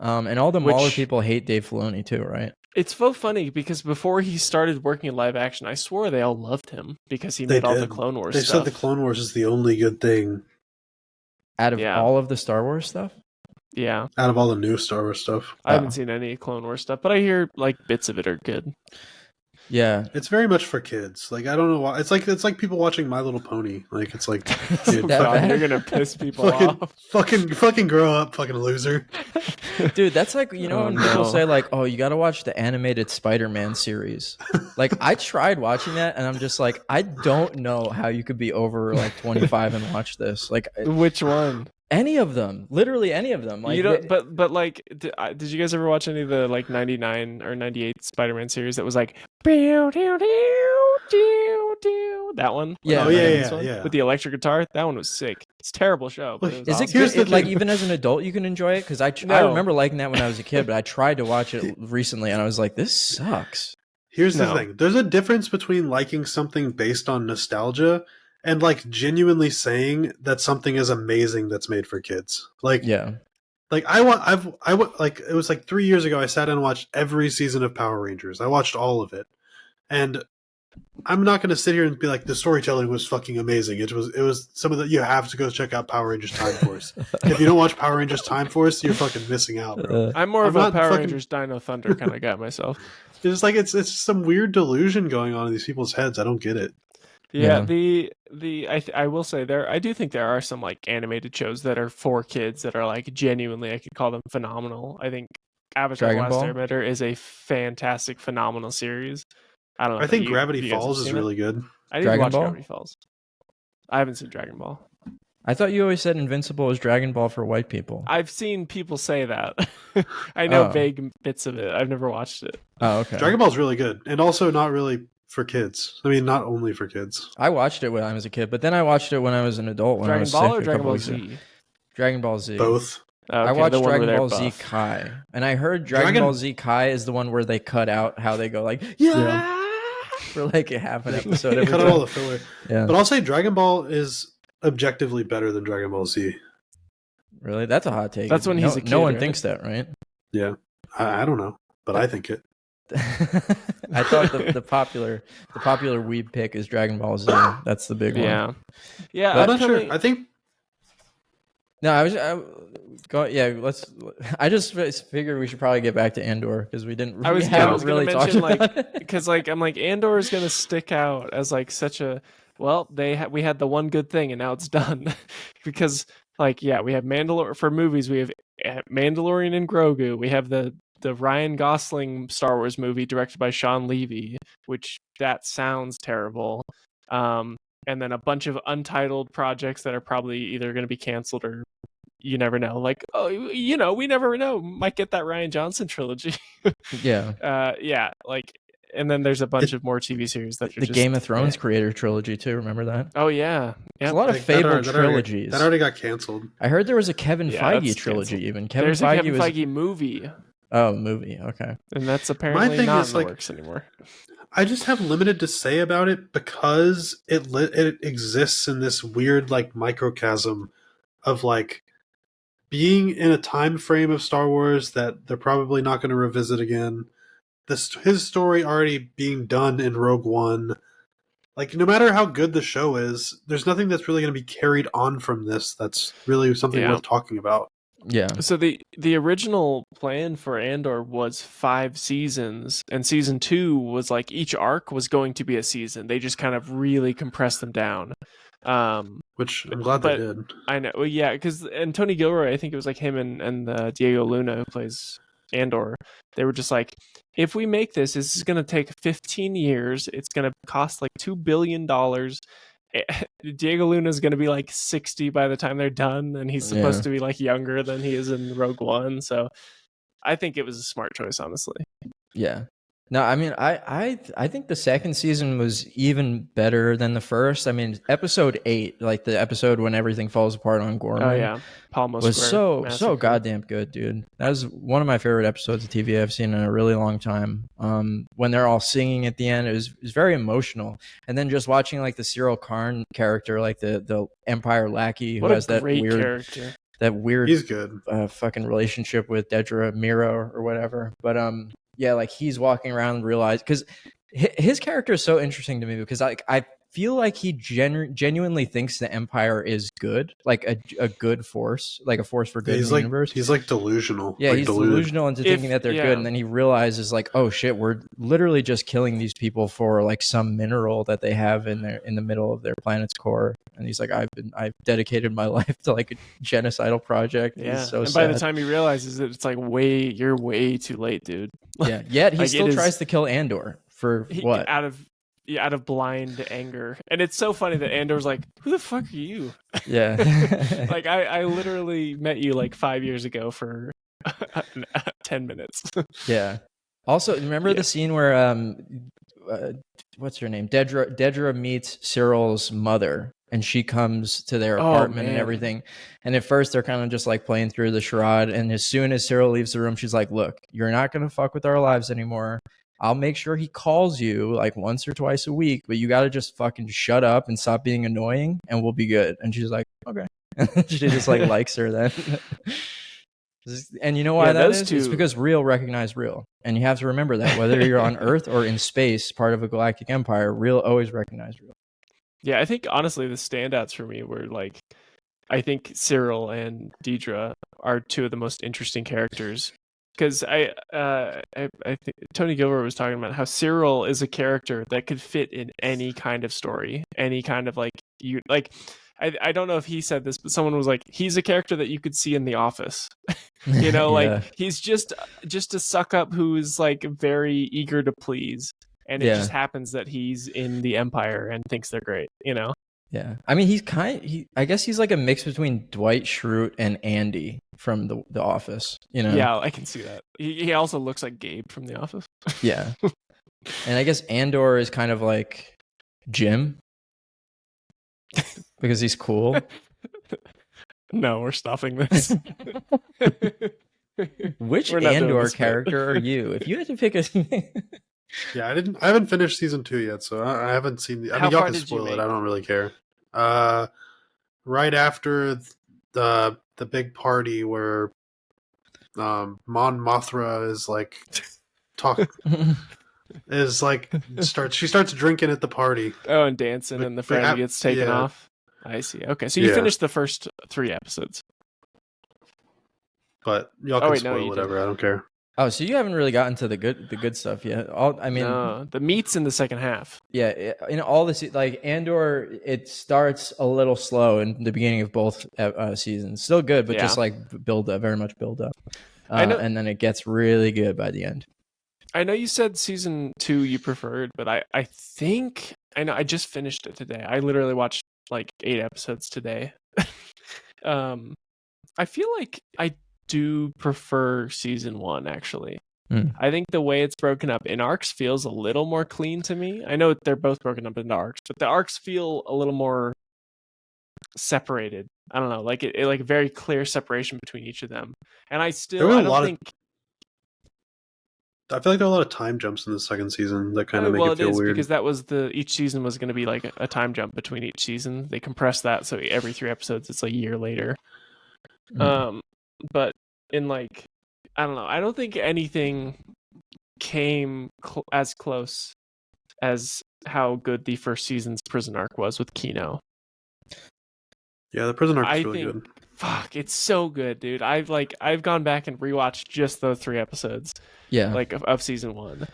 And all the Mauler people hate Dave Filoni too, right? It's so funny because before he started working in live action, I swore they all loved him because he made all the Clone Wars stuff. They said the Clone Wars is the only good thing. Out of all of the Star Wars stuff? Yeah. Out of all the new Star Wars stuff. I haven't seen any Clone Wars stuff, but I hear like bits of it are good. Yeah. It's very much for kids. Like I don't know why. It's like people watching My Little Pony. Like it's like dude, you're gonna piss people off. Fucking grow up, fucking loser. Dude, that's like when people say like, "Oh, you got to watch the animated Spider-Man series." Like I tried watching that and I'm just like, I don't know how you could be over like 25 and watch this. Like which one? Any of them, literally any of them. Like, you don't, but like, did you guys ever watch any of the like 99 or 98 Spider-Man series that was like, that one? Yeah, yeah. With the electric guitar, that one was sick. It's a terrible show. But it was Is awesome. it good? Like even as an adult, you can enjoy it? Because I remember liking that when I was a kid, but I tried to watch it recently and I was like, this sucks. Here's the thing: there's a difference between liking something based on nostalgia and like genuinely saying that something is amazing that's made for kids. Like, yeah, like I like it was like 3 years ago. I sat down and watched every season of Power Rangers. I watched all of it, and I'm not going to sit here and be like the storytelling was fucking amazing. It was some of the you have to go check out Power Rangers Time Force. If you don't watch Power Rangers Time Force, you're fucking missing out, bro. I'm more of a Power Rangers Dino Thunder kind of guy myself. It's like it's some weird delusion going on in these people's heads. I don't get it. Yeah, I will say I do think there are some like animated shows that are for kids that are like genuinely, I could call them phenomenal. I think Avatar: The Last Airbender is a fantastic, phenomenal series. I don't know. I think Gravity Falls is really good. I need to watch Gravity Falls. I haven't seen Dragon Ball. I thought you always said Invincible was Dragon Ball for white people. I've seen people say that. I know vague bits of it. I've never watched it. Oh, okay. Dragon Ball's really good, and also not really for kids. I mean, not only for kids. I watched it when I was a kid, but then I watched it when I was an adult. When I was Dragon Ball sick or Dragon Ball Z? Dragon Ball Z. Both. Okay, I watched Dragon Ball Z Kai, and I heard Dragon Ball Z Kai is the one where they cut out how they go like for like half an episode. They cut out all the filler. Yeah, but I'll say Dragon Ball is objectively better than Dragon Ball Z. Really, that's a hot take. That's when he's a kid. No one thinks that, right? Yeah, I don't know, but I think it. I thought the popular weeb pick is Dragon Ball Z. That's the big one. Yeah. I'm not sure. I think. No, I just figured we should probably get back to Andor because we didn't. I was really talked about it because I'm like Andor is going to stick out as like such a we had the one good thing and now it's done because we have Mandalorian for movies. We have Mandalorian and Grogu. We have the Ryan Gosling Star Wars movie directed by Sean Levy, which that sounds terrible. And then a bunch of untitled projects that are probably either going to be canceled or you never know. Like, we never know. Might get that Rian Johnson trilogy. Yeah. And then there's a bunch of more TV series that are the Game of Thrones creator trilogy too. Remember that? Oh yeah. There's a lot of fabled trilogies. That already got canceled. I heard there was a Kevin Feige trilogy canceled. Even. There's a Kevin Feige movie. Oh, movie. Okay. And that's apparently not in the works anymore. I just have limited to say about it because it exists in this weird like microcosm of like being in a time frame of Star Wars that they're probably not going to revisit again. His story already being done in Rogue One. Like, no matter how good the show is, there's nothing that's really going to be carried on from this that's really something worth talking about. Yeah. So the original plan for Andor was 5 seasons, and season 2 was like each arc was going to be a season. They just kind of really compressed them down. Which I'm glad they did. I know. Well, yeah, and Tony Gilroy, I think it was like him and Diego Luna who plays Andor. They were just like, if we make this is going to take 15 years. It's going to cost like $2 billion. Diego Luna is going to be like 60 by the time they're done, and he's supposed to be like younger than he is in Rogue One. So I think it was a smart choice, honestly. Yeah. No, I mean, I think the second season was even better than the first. I mean, episode 8, like the episode when everything falls apart on Gorman. Oh yeah, Palmo was Square so goddamn good, dude. That was one of my favorite episodes of TV I've seen in a really long time. When they're all singing at the end, it was very emotional. And then just watching like the Cyril Karn character, like the Empire lackey who has that weird character. That weird, he's good. Fucking relationship with Dedra Miro or whatever. But yeah, like he's walking around and realize because his character is so interesting to me because I feel like he genuinely thinks the Empire is good, like a good force, like a force for good in the universe. He's like delusional. Yeah, he's delusional into thinking that they're good, and then he realizes like, oh shit, we're literally just killing these people for like some mineral that they have in the middle of their planet's core. And he's like, I've dedicated my life to like a genocidal project. Yeah, he's so and sad. by the time he realizes it, it's like you're way too late, dude. Yeah, yet he still tries to kill Andor for what? Out of blind anger. And it's so funny that Andor's like, who the fuck are you? Yeah. Like I literally met you like 5 years ago for 10 minutes. Yeah. Also, remember the scene where what's her name? Dedra meets Cyril's mother, and she comes to their apartment and everything. And at first they're kind of just like playing through the charade, and as soon as Cyril leaves the room, she's like, look, you're not gonna fuck with our lives anymore. I'll make sure he calls you like once or twice a week, but you got to just fucking shut up and stop being annoying and we'll be good. And she's like, okay. She just like likes her then. And you know why that is? It's because real recognize real. And you have to remember that whether you're on Earth or in space, part of a galactic empire, real always recognize real. Yeah, I think honestly the standouts for me were like, I think Cyril and Dedra are two of the most interesting characters. because I think Tony Gilroy was talking about how Cyril is a character that could fit in any kind of story, any kind of like you like. I don't know if he said this, but someone was like, he's a character that you could see in The Office. You know, like he's just a suck up who is like very eager to please, and it just happens that he's in the Empire and thinks they're great. You know. Yeah, I mean, I guess he's like a mix between Dwight Schrute and Andy from the Office. You know. Yeah, I can see that. He also looks like Gabe from The Office. Yeah, and I guess Andor is kind of like Jim. Because he's cool. No, we're stopping this. Which Andor character are you? If you had to pick a... Yeah, I haven't finished season 2 yet, so I haven't seen the... I mean, y'all can spoil it. I don't really care. Right after the big party where Mon Mothra is like she starts drinking at the party. Oh, and dancing, and the friend gets taken off. I see. Okay, so you finished the first 3 episodes. But y'all can spoil whatever. I don't care. Oh, so you haven't really gotten to the good stuff yet. The meat's in the second half. Yeah, in all this, like Andor, it starts a little slow in the beginning of both seasons. Still good, but just like build up, very much build up. And then it gets really good by the end. I know you said season 2 you preferred, but I think I just finished it today. I literally watched like 8 episodes today. I feel like I do prefer season 1 actually. I think the way it's broken up in arcs feels a little more clean to me. I know they're both broken up into arcs, but the arcs feel a little more separated. I don't know, like it like very clear separation between each of them. And I feel like there are a lot of time jumps in the second season that kind of make it feel weird. Because that was each season was going to be like a time jump between each season. They compressed that so every 3 episodes it's a year later. But in like, I don't know. I don't think anything came as close as how good the first season's prison arc was with Kino. Yeah, the prison arc is really good. Fuck, it's so good, dude. I've gone back and rewatched just those 3 episodes. Yeah, like of season 1.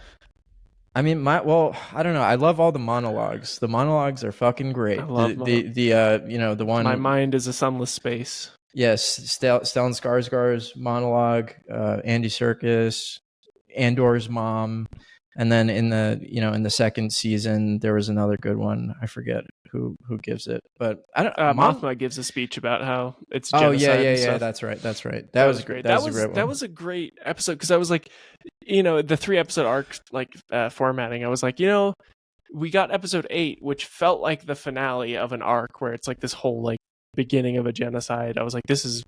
I mean, I don't know. I love all the monologues. The monologues are fucking great. I love the one. My mind is a sunless space. Yes, Stellan Skarsgård's monologue, Andy Serkis, Andor's mom, and then in the second season there was another good one. I forget who gives it, but I don't. Mothma gives a speech about how it's genocide. Oh yeah. That's right. That was great. That was a great one. That was a great episode because I was like, the 3 episode arc formatting. I was like, we got episode 8, which felt like the finale of an arc where it's like this whole like beginning of a genocide. I was like, this is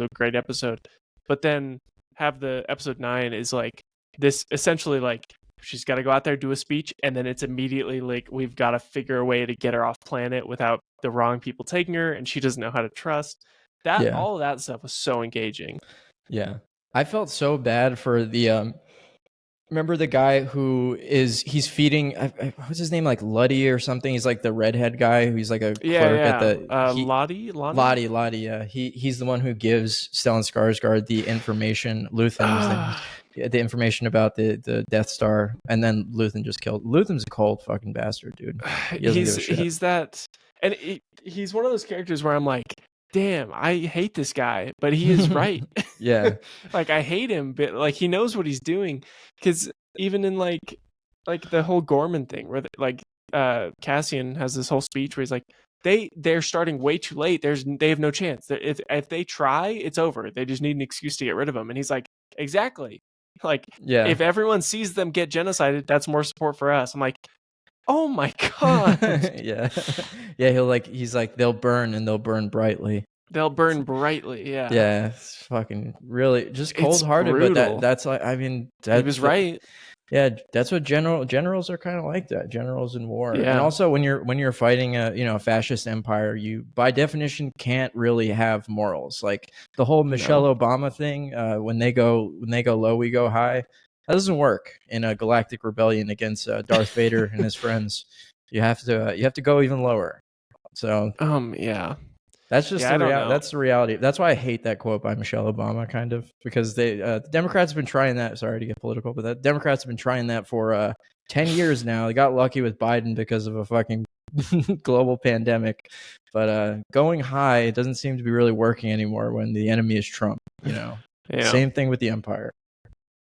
a great episode, but then have the episode 9 is like this essentially like she's got to go out there, do a speech, and then it's immediately like we've got to figure a way to get her off planet without the wrong people taking her, and she doesn't know how to trust. All of that stuff was so engaging. Yeah, I felt so bad for the remember the guy he's feeding what's his name, like Luddy or something? He's like the redhead guy who's like a clerk at the Lottie. Yeah, he's the one who gives Stellan Skarsgård the information. Luthen the information about the Death Star, and then Luthen just killed. Luthen's a cold fucking bastard, dude. He's that, and he's one of those characters where I'm like, damn, I hate this guy, but he is right. Yeah. Like I hate him, but like he knows what he's doing. Because even in like the whole Gorman thing, where Cassian has this whole speech where he's like, they're starting way too late. They have no chance. If they try, it's over. They just need an excuse to get rid of him. And he's like, exactly. Like, if everyone sees them get genocided, that's more support for us. I'm like, oh my god. Yeah. He's like, they'll burn and they'll burn brightly. They'll burn brightly. Yeah. Yeah. It's fucking really just cold-hearted, but that's like, I mean, he was right. Yeah, that's what generals are kind of like that. Generals in war, yeah. And also when you're fighting a fascist empire, you by definition can't really have morals. Like the whole Michelle Obama thing, when they go low, we go high. That doesn't work in a galactic rebellion against Darth Vader and his friends. You have to go even lower. So yeah. That's just the reality. That's the reality. That's why I hate that quote by Michelle Obama, kind of, because the Democrats have been trying that. Sorry to get political, but the Democrats have been trying that for 10 years now. They got lucky with Biden because of a fucking global pandemic, but going high doesn't seem to be really working anymore when the enemy is Trump. Same thing with the empire.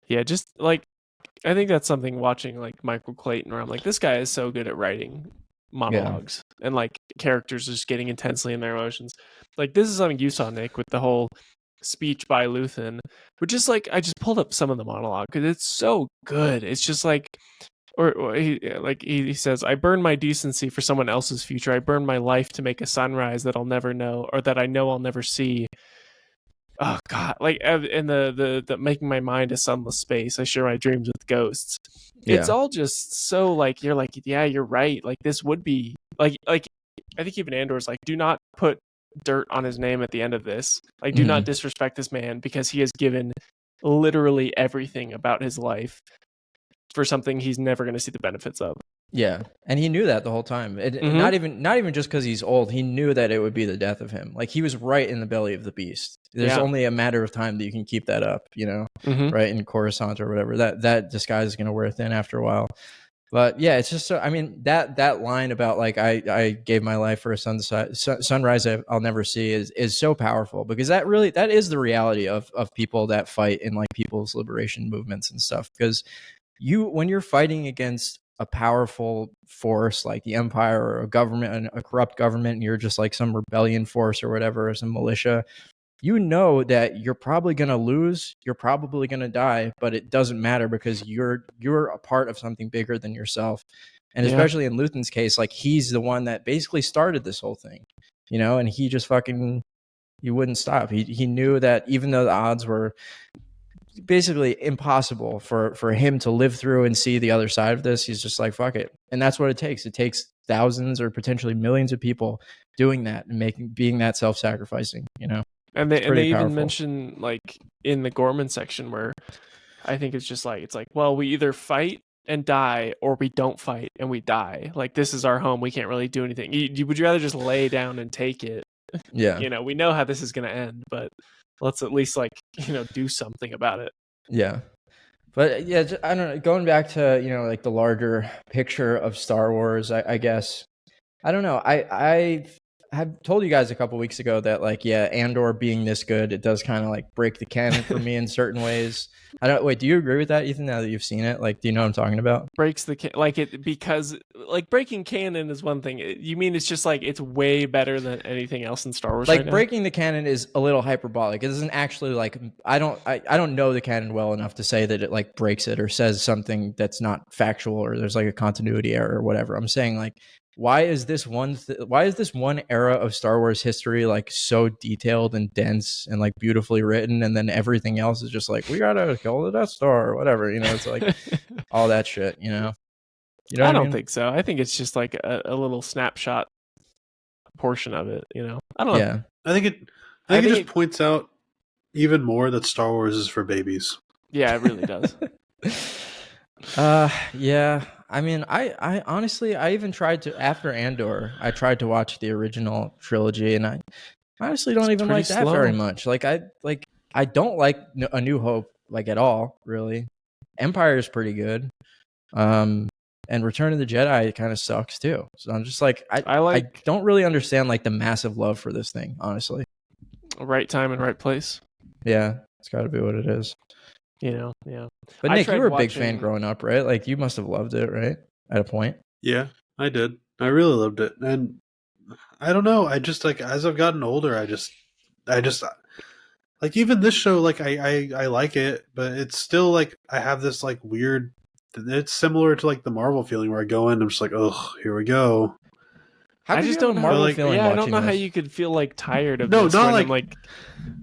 Yeah, just like I think that's something watching like Michael Clayton, where I'm like, this guy is so good at writing monologues and like characters just getting intensely in their emotions. Like this is something you saw, Nick, with the whole speech by Luthen, which is like I just pulled up some of the monologue because it's so good. It's just like, or he says, "I burn my decency for someone else's future. I burn my life to make a sunrise that I'll never know, or that I know I'll never see." Oh God! Like, and the making my mind a sunless space. I share my dreams with ghosts. It's all just so like you're like, yeah, you're right. Like this would be like I think even Andor's like, do not put dirt on his name at the end of this. Like, do not disrespect this man because he has given literally everything about his life for something he's never going to see the benefits of. Yeah, and he knew that the whole time. Not even just because he's old. He knew that it would be the death of him. Like he was right in the belly of the beast. There's only a matter of time that you can keep that up. Right in Coruscant or whatever. That disguise is going to wear thin after a while. But yeah, it's just so. I mean, that line about like I gave my life for a sunrise I'll never see is so powerful, because that is the reality of people that fight in like people's liberation movements and stuff. Because when you're fighting against a powerful force like the Empire or a government, and a corrupt government, and you're just like some rebellion force or whatever, or some militia, you know that you're probably going to lose, you're probably going to die, but it doesn't matter because you're a part of something bigger than yourself. And especially in Luthen's case, like he's the one that basically started this whole thing, and he just he wouldn't stop. He knew that even though the odds were basically impossible for him to live through and see the other side of this, he's just like, fuck it. And that's what it takes. It takes thousands or potentially millions of people doing that and being that self-sacrificing, And they even mention like in the Gorman section where I think it's just like, it's like, well, we either fight and die or we don't fight and we die. Like this is our home. We can't really do anything. Would you rather just lay down and take it? Yeah. We know how this is going to end, but let's at least like, do something about it. Yeah. But yeah, I don't know, going back to, like the larger picture of Star Wars, I guess, I don't know. I have told you guys a couple weeks ago that like, yeah, Andor being this good, it does kind of like break the canon for me in certain ways. Do you agree with that, Ethan, now that you've seen it? Like, do you know what I'm talking about? Breaks the because like breaking canon is one thing. You mean it's just like it's way better than anything else in Star Wars? Like right breaking the canon is a little hyperbolic. It doesn't actually like I don't know the canon well enough to say that it like breaks it or says something that's not factual or there's like a continuity error or whatever. I'm saying like, why is this one era of Star Wars history like so detailed and dense and like beautifully written, and then everything else is just like, we gotta kill the Death Star or whatever, it's like all that shit, I don't think so. I think it's just like a little snapshot portion of it, I don't know. Yeah, I think it just points out even more that Star Wars is for babies. Yeah, it really does. Yeah. I mean, I honestly, I even tried to, after Andor, I tried to watch the original trilogy, and I honestly don't even like that very much. Like, I don't like A New Hope, like, at all, really. Empire is pretty good. And Return of the Jedi kind of sucks, too. So I'm just like, I don't really understand, like, the massive love for this thing, honestly. Right time and right place. Yeah, it's got to be what it is. Yeah. But Nick, you were a big fan growing up, right? Like you must have loved it, right? At a point. Yeah, I did. I really loved it. And I don't know, I just like, as I've gotten older, I just like, even this show, like I like it, but it's still like I have this like weird, it's similar to like the Marvel feeling where I go in, I'm just like, oh, here we go. I just don't Marvel feeling. Yeah, I don't know how you could feel like tired of this. No,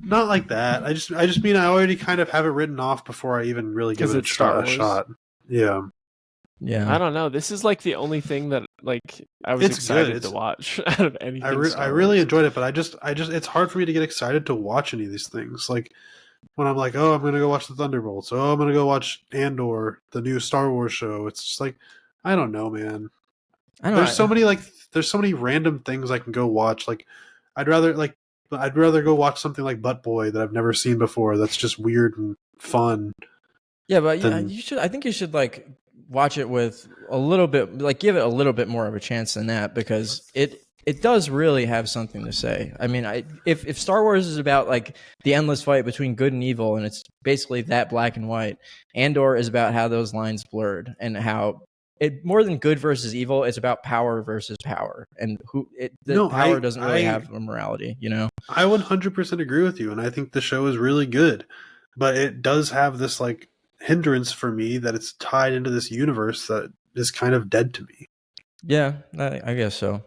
not like that. I just mean I already kind of have it written off before I even really give it a shot. Yeah. I don't know. This is like the only thing that like I was excited to watch out of anything. I really enjoyed it, but I just it's hard for me to get excited to watch any of these things. Like when I'm like, oh, I'm gonna go watch the Thunderbolts. Oh, I'm gonna go watch Andor, the new Star Wars show. It's just like, I don't know, man. There's so many random things I can go watch. Like I'd rather go watch something like Butt Boy that I've never seen before. That's just weird and fun. Yeah, but you should. I think you should like watch it with a little bit, like give it a little bit more of a chance than that, because it does really have something to say. I mean, if Star Wars is about like the endless fight between good and evil, and it's basically that black and white, Andor is about how those lines blurred and how it more than good versus evil. It's about power versus power, and power doesn't really have a morality. You know, I 100% agree with you, and I think the show is really good, but it does have this like hindrance for me that it's tied into this universe that is kind of dead to me. Yeah, I guess so.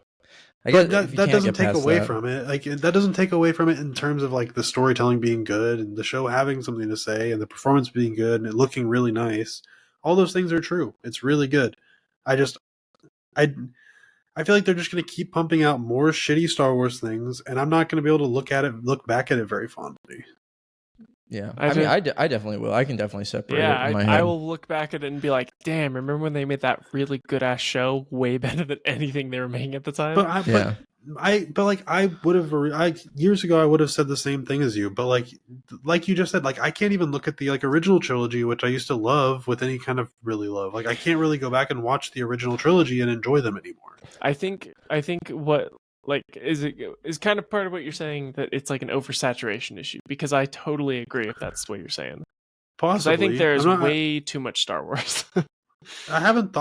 But that doesn't take away from it. Like that doesn't take away from it in terms of like the storytelling being good and the show having something to say and the performance being good and it looking really nice. All those things are true. It's really good. I feel like they're just going to keep pumping out more shitty Star Wars things, and I'm not going to be able to look back at it very fondly. Yeah, I definitely will. I can definitely separate it in my head. I will look back at it and be like, damn, remember when they made that really good ass show way better than anything they were making at the time? Years ago I would have said the same thing as you, but like you just said, like I can't even look at the like original trilogy, which I used to love with any kind of really love. Like I can't really go back and watch the original trilogy and enjoy them anymore. I think what like is kind of part of what you're saying, that it's like an oversaturation issue, because I totally agree if that's what you're saying. Possibly. I think there's way too much Star Wars. I haven't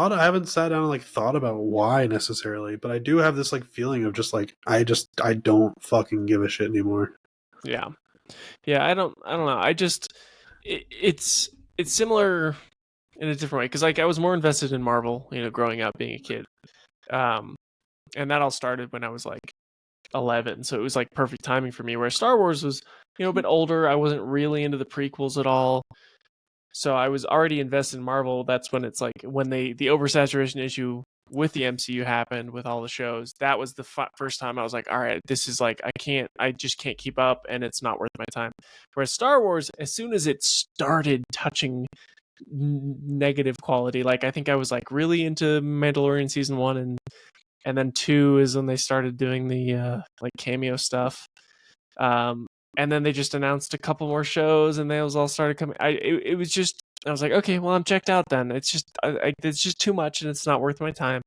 sat down and like thought about why necessarily, but I do have this like feeling of just like I don't fucking give a shit anymore. Yeah. I don't know. It's similar in a different way, because like I was more invested in Marvel, growing up, being a kid. And that all started when I was like 11, so it was like perfect timing for me. Whereas Star Wars was, a bit older. I wasn't really into the prequels at all, so I was already invested in Marvel. That's when it's like when the oversaturation issue with the MCU happened with all the shows. That was the first time I was like, all right, this is like I just can't keep up, and it's not worth my time. Whereas Star Wars, as soon as it started touching negative quality, like I think I was like really into Mandalorian season 1 and then 2 is when they started doing the like cameo stuff. And then they just announced a couple more shows, and those all started coming. I was like, okay, well, I'm checked out then. It's just too much, and it's not worth my time.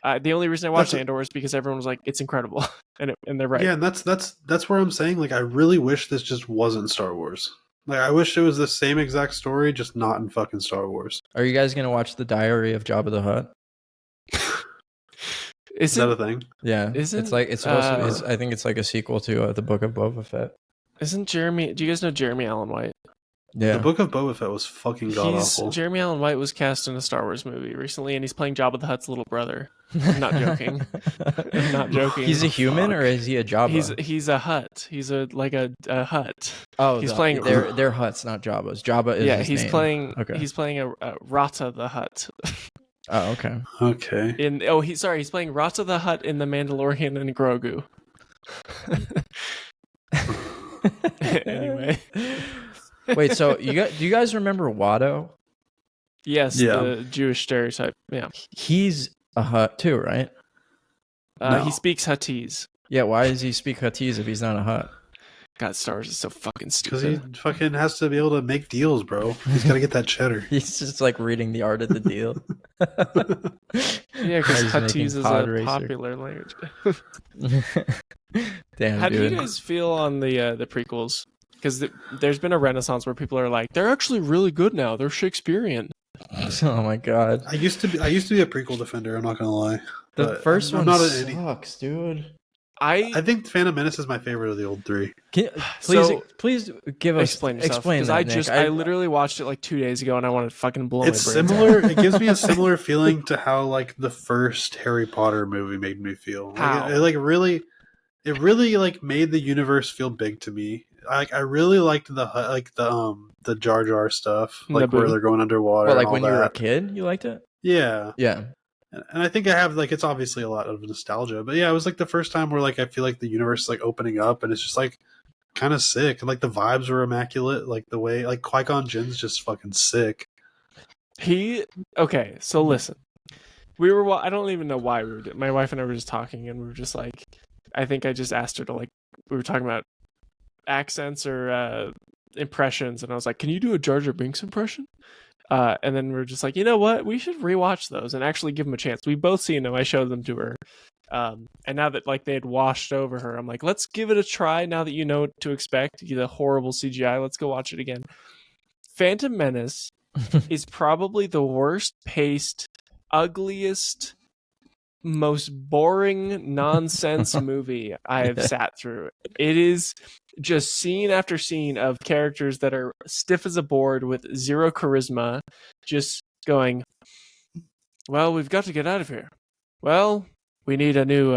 The only reason I watched Andor is because everyone was like, it's incredible, and they're right. Yeah, and that's where I'm saying, like, I really wish this just wasn't Star Wars. Like, I wish it was the same exact story, just not in fucking Star Wars. Are you guys gonna watch The Diary of Jabba the Hutt? Is that a thing? Yeah, it's supposed to. I think it's like a sequel to the Book of Boba Fett. Isn't Jeremy? Do you guys know Jeremy Allen White? Yeah, the Book of Boba Fett was fucking god awful. Jeremy Allen White was cast in a Star Wars movie recently, and he's playing Jabba the Hutt's little brother. I'm not joking. I'm not joking. He's a human, or is he a Jabba? He's a Hutt. He's a Hutt. Oh, he's playing. They're Hutts, not Jabbas. Jabba is his name. He's playing a Rata the Hutt. Oh, okay. Okay. He's playing Rata the Hutt in The Mandalorian and Grogu. Anyway. Wait, so do you guys remember Watto? Yes, the Jewish stereotype. Yeah. He's a Hutt too, right? No. He speaks Huttese. Yeah, why does he speak Huttese if he's not a Hutt? God, Star Wars is so fucking stupid. Because he fucking has to be able to make deals, bro. He's got to get that cheddar. He's just like reading the art of the deal. Yeah, because Huttese is a popular language. Damn, How do you guys feel on the prequels? Because there's been a renaissance where people are like, they're actually really good now. They're Shakespearean. Oh my god. I used to be a prequel defender. I'm not gonna lie. The first one sucks, dude. I think Phantom Menace is my favorite of the old three. Please give us explain that. I literally watched it like 2 days ago, and I wanted to fucking blow my brains out. Similar. It gives me a similar feeling to how like the first Harry Potter movie made me feel. How? It really like made the universe feel big to me. I really liked the Jar Jar stuff, like Naboo. where they're going underwater. Well, like when you were a kid, you liked it? Yeah. Yeah. And I think I have, like, it's obviously a lot of nostalgia, but yeah, it was like the first time where like I feel like the universe is like opening up, and it's just like kind of sick, and like the vibes were immaculate, like the way like Qui-Gon Jinn's just fucking sick. So listen, I don't even know why we were. My wife and I were just talking, and we were just like, I think I just asked her to, like, we were talking about accents or impressions, and I was like, can you do a Jar Jar Binks impression? And then we're just like, you know what? We should rewatch those and actually give them a chance. We both seen them. I showed them to her. And now that like they had washed over her, I'm like, let's give it a try now that you know what to expect. The horrible CGI. Let's go watch it again. Phantom Menace is probably the worst paced, ugliest, most boring nonsense movie I have sat through. It is just scene after scene of characters that are stiff as a board with zero charisma, just going, well, we've got to get out of here. Well, we need a new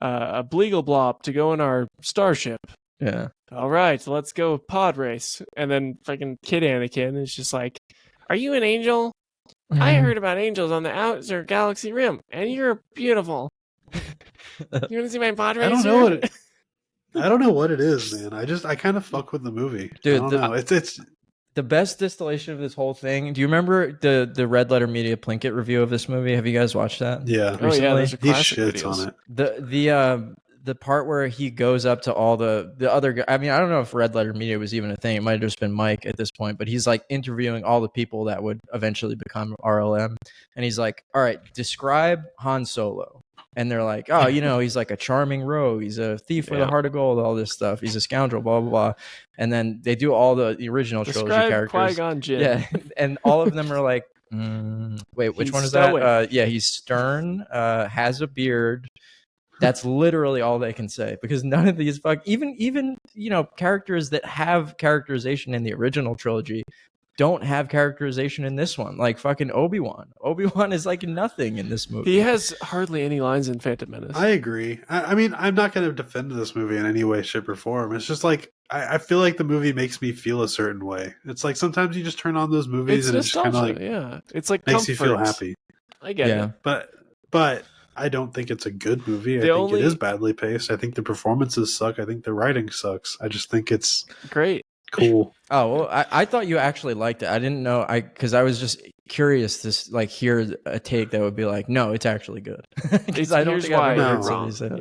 a Bleagle Blob to go in our starship. Yeah. All right, let's go pod race. And then fucking Kid Anakin is just like, are you an angel? I heard about angels on the outer galaxy rim, and you're beautiful. You want to see my pod racer? I don't know what it is, man. I kind of fuck with the movie. Dude, I don't know. It's the best distillation of this whole thing. Do you remember the Red Letter Media Plinkett review of this movie? Have you guys watched that? Yeah. Oh yeah, there's a he classic shits videos. on it. The part where he goes up to all the other guys. I mean, I don't know if Red Letter Media was even a thing. It might have just been Mike at this point, but he's like interviewing all the people that would eventually become RLM. And he's like, all right, describe Han Solo. And they're like, oh, you know, he's like a charming rogue. He's a thief with a heart of gold, all this stuff. He's a scoundrel, blah, blah, blah. And then they do all the original trilogy characters. Qui-Gon Jinn. Yeah. And all of them are like, wait, which one is that? Yeah, he's stern, has a beard. That's literally all they can say, because none of these even you know, characters that have characterization in the original trilogy don't have characterization in this one. Like fucking Obi-Wan. Obi-Wan is like nothing in this movie. He has hardly any lines in Phantom Menace. I agree. I mean, I'm not going to defend this movie in any way, shape, or form. It's just like I feel like the movie makes me feel a certain way. It's like sometimes you just turn on those movies and it just kind of like it's like makes comfort. you feel happy. I get it, but I don't think it's a good movie. I think it is badly paced. I think the performances suck. I think the writing sucks. I just think it's great. Cool. Oh, well, I thought you actually liked it. I didn't know. Because I was just curious to like hear a take that would be like, no, it's actually good. Because I don't think I've ever heard somebody say that.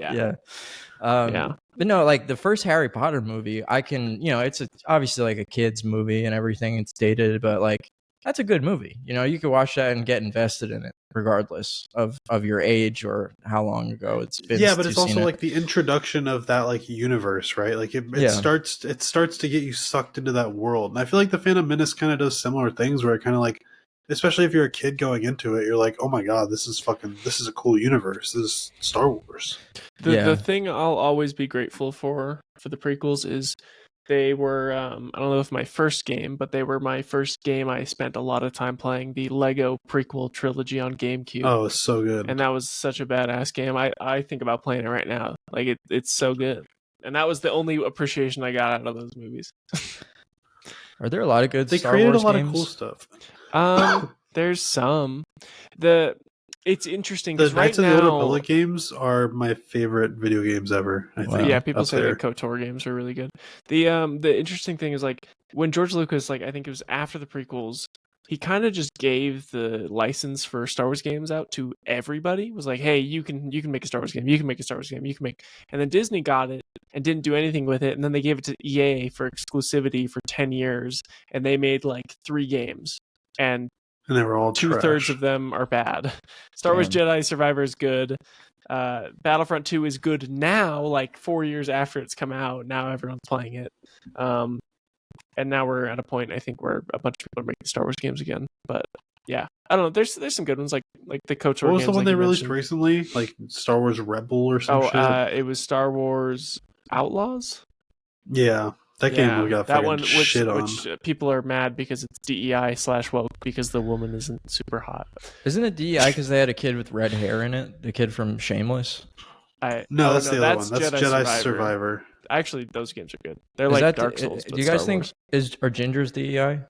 Yeah. But no, like the first Harry Potter movie, I can, you know, it's obviously like a kid's movie and everything. It's dated, but like that's a good movie. You know, you could watch that and get invested in it, regardless of your age or how long ago it's been. Yeah, but it's also like the introduction of that like universe, right? Like it starts to get you sucked into that world. And I feel like the Phantom Menace kind of does similar things, where it kind of like, especially if you're a kid going into it, you're like, oh my god, this is a cool universe. This is Star Wars. The thing I'll always be grateful for the prequels is they were, I don't know if my first game, but they were my first game I spent a lot of time playing, the Lego prequel trilogy on GameCube. Oh, it's so good. And that was such a badass game. I think about playing it right now. Like, it's so good. And that was the only appreciation I got out of those movies. Are there a lot of good They Star created Wars a lot games? of cool stuff. There's some. It's interesting The because right Knights of now, the Old Republic games are my favorite video games ever. I think. Yeah, people say the KOTOR games are really good. The interesting thing is, like, when George Lucas, like, I think it was after the prequels, he kind of just gave the license for Star Wars games out to everybody. It was like, hey, you can make a Star Wars game, you can make a Star Wars game, you can make, and then Disney got it and didn't do anything with it, and then they gave it to EA for exclusivity for 10 years, and they made like 3 games, and they were all 2/3 of them are bad. Star Wars Jedi Survivor is good. Battlefront 2 is good now, like 4 years after it's come out. Now everyone's playing it. And now we're at a point, I think, where a bunch of people are making Star Wars games again. But yeah, I don't know. There's some good ones, like the KOTOR. What was games the one they released recently? Like Star Wars Rebel or something? It was Star Wars Outlaws. Yeah. That game got that one, shit on. which people are mad because it's DEI/woke because the woman isn't super hot. Isn't it DEI because they had a kid with red hair in it? The kid from Shameless? No, that's the other one. That's Jedi Survivor. Actually, those games are good. They're like Dark Souls. Do you guys think are gingers DEI?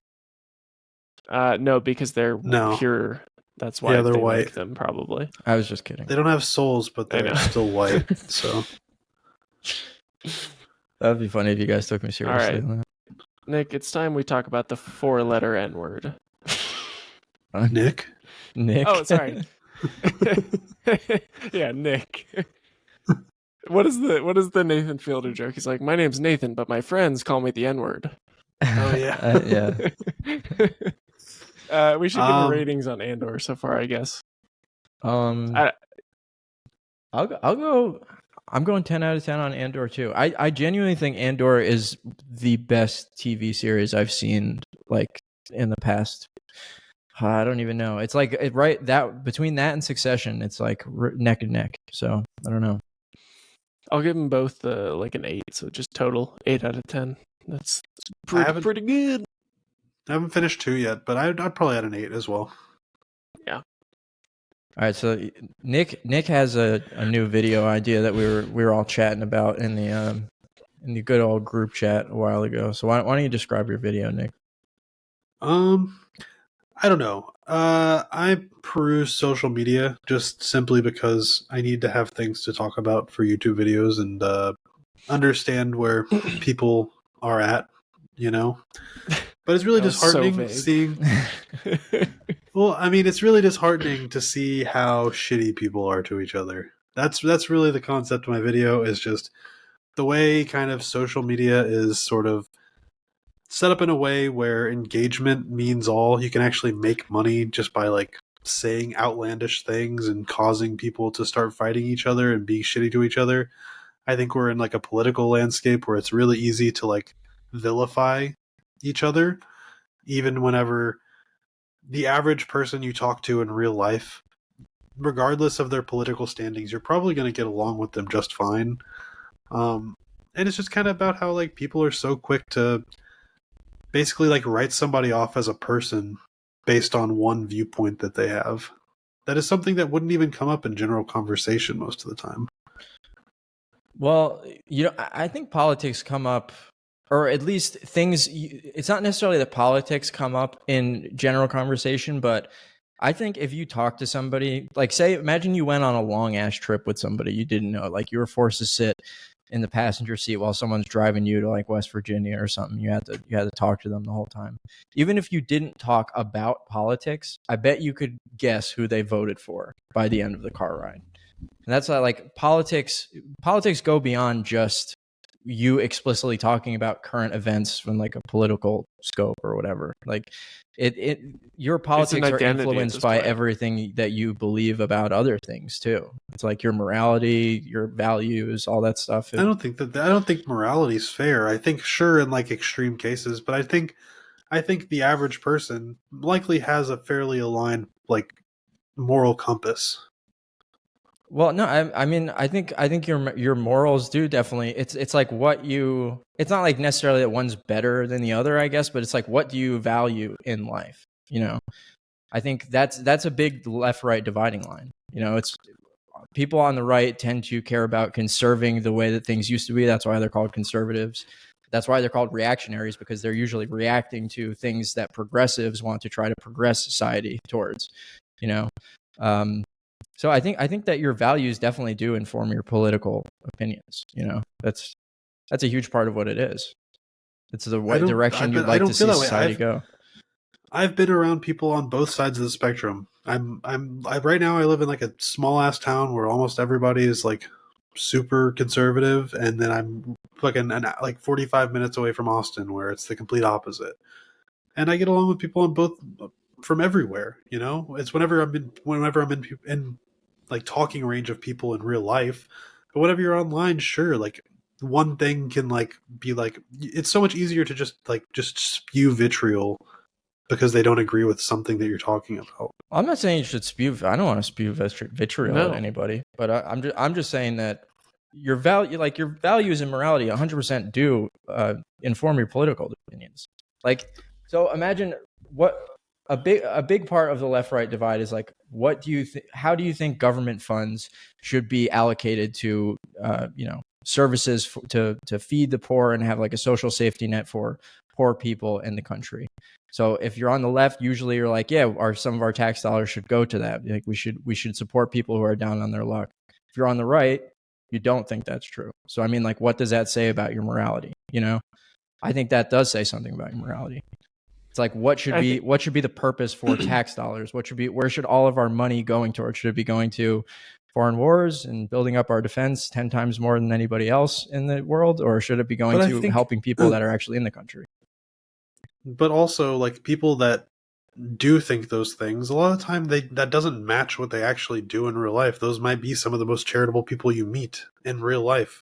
No, because they're pure. That's why they're white. like them, probably. I was just kidding. They don't have souls, but they're still white. So that would be funny if you guys took me seriously. All right. Nick, it's time we talk about the 4-letter N-word. Nick? Oh, sorry. Yeah, Nick. What is the Nathan Fielder joke? He's like, my name's Nathan, but my friends call me the N-word. Oh yeah. Yeah. We should give the ratings on Andor so far, I guess. I'll go. I'm going 10 out of 10 on Andor too. I genuinely think Andor is the best TV series I've seen like in the past. I don't even know. It's like right that between that and Succession, it's like neck and neck. So I don't know. I'll give them both like an 8, so just total 8 out of 10. That's pretty good. I haven't finished 2 yet, but I'd probably add an 8 as well. Yeah. All right, so Nick has a new video idea that we were all chatting about in the good old group chat a while ago. So why don't you describe your video, Nick? I don't know. I peruse social media just simply because I need to have things to talk about for YouTube videos and understand where people are at, you know? But it's really disheartening seeing... Well, I mean, it's really disheartening to see how shitty people are to each other. That's really the concept of my video, is just the way kind of social media is sort of set up in a way where engagement means all. You can actually make money just by like saying outlandish things and causing people to start fighting each other and being shitty to each other. I think we're in like a political landscape where it's really easy to like vilify each other, even whenever the average person you talk to in real life, regardless of their political standings, you're probably going to get along with them just fine. And it's just kind of about how like people are so quick to basically like write somebody off as a person based on one viewpoint that they have. That is something that wouldn't even come up in general conversation most of the time. Well, I think politics come up, or at least things, it's not necessarily that politics come up in general conversation, but I think if you talk to somebody, like imagine you went on a long ass trip with somebody you didn't know, like you were forced to sit in the passenger seat while someone's driving you to like West Virginia or something. You had to talk to them the whole time. Even if you didn't talk about politics, I bet you could guess who they voted for by the end of the car ride. And that's why like politics go beyond just you explicitly talking about current events from like a political scope or whatever. Like your politics are influenced by everything that you believe about other things too. It's like your morality, your values, all that stuff. I don't think morality is fair. I think sure in like extreme cases, but I think the average person likely has a fairly aligned like moral compass. Well, no, I mean, I think your morals do definitely. It's like what you. It's not like necessarily that one's better than the other, I guess, but it's like what do you value in life? You know, I think that's a big left-right dividing line. You know, it's people on the right tend to care about conserving the way that things used to be. That's why they're called conservatives. That's why they're called reactionaries, because they're usually reacting to things that progressives want to try to progress society towards. You know. So I think that your values definitely do inform your political opinions. You know, that's a huge part of what it is. It's the direction you'd like to see society go. I've been around people on both sides of the spectrum. I'm right now I live in like a small ass town where almost everybody is like super conservative, and then I'm fucking like 45 minutes away from Austin where it's the complete opposite. And I get along with people on both from everywhere. You know, it's whenever I'm in like talking range of people in real life, but whenever you're online, sure, like one thing can like be like, it's so much easier to just spew vitriol because they don't agree with something that you're talking about. I'm not saying you should spew. I don't want to spew vitriol at anybody, but I'm just saying that your values and morality 100% do inform your political opinions. Like, so imagine what a big part of the left-right divide is like, what do you how do you think government funds should be allocated to services to feed the poor and have like a social safety net for poor people in the country? So if you're on the left, usually you're like, yeah, some of our tax dollars should go to that. Like we should support people who are down on their luck. If you're on the right, you don't think that's true. So I mean, like, what does that say about your morality? You know, I think that does say something about your morality. It's like what should be the purpose for tax dollars? Where should all of our money going towards? Should it be going to foreign wars and building up our defense 10 times more than anybody else in the world, or should it be going to helping people that are actually in the country? But also, like, people that do think those things, a lot of the time that doesn't match what they actually do in real life. Those might be some of the most charitable people you meet in real life.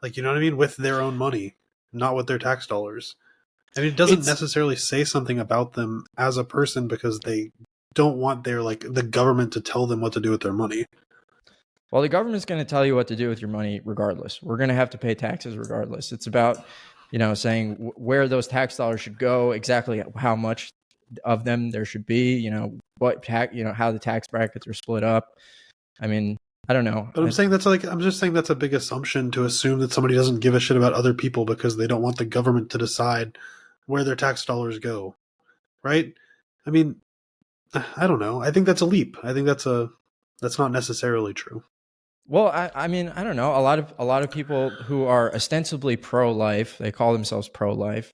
Like, you know what I mean? With their own money, not with their tax dollars. I mean, it doesn't necessarily say something about them as a person because they don't want the government to tell them what to do with their money. Well, the government's going to tell you what to do with your money regardless. We're going to have to pay taxes regardless. It's about, saying where those tax dollars should go, exactly how much of them there should be, what tax, how the tax brackets are split up. I mean, I don't know. But I'm just saying that's a big assumption to assume that somebody doesn't give a shit about other people because they don't want the government to decide where their tax dollars go. Right? I mean, I don't know. I think that's a leap. I think that's not necessarily true. Well, I mean, I don't know. A lot of people who are ostensibly pro-life, they call themselves pro-life,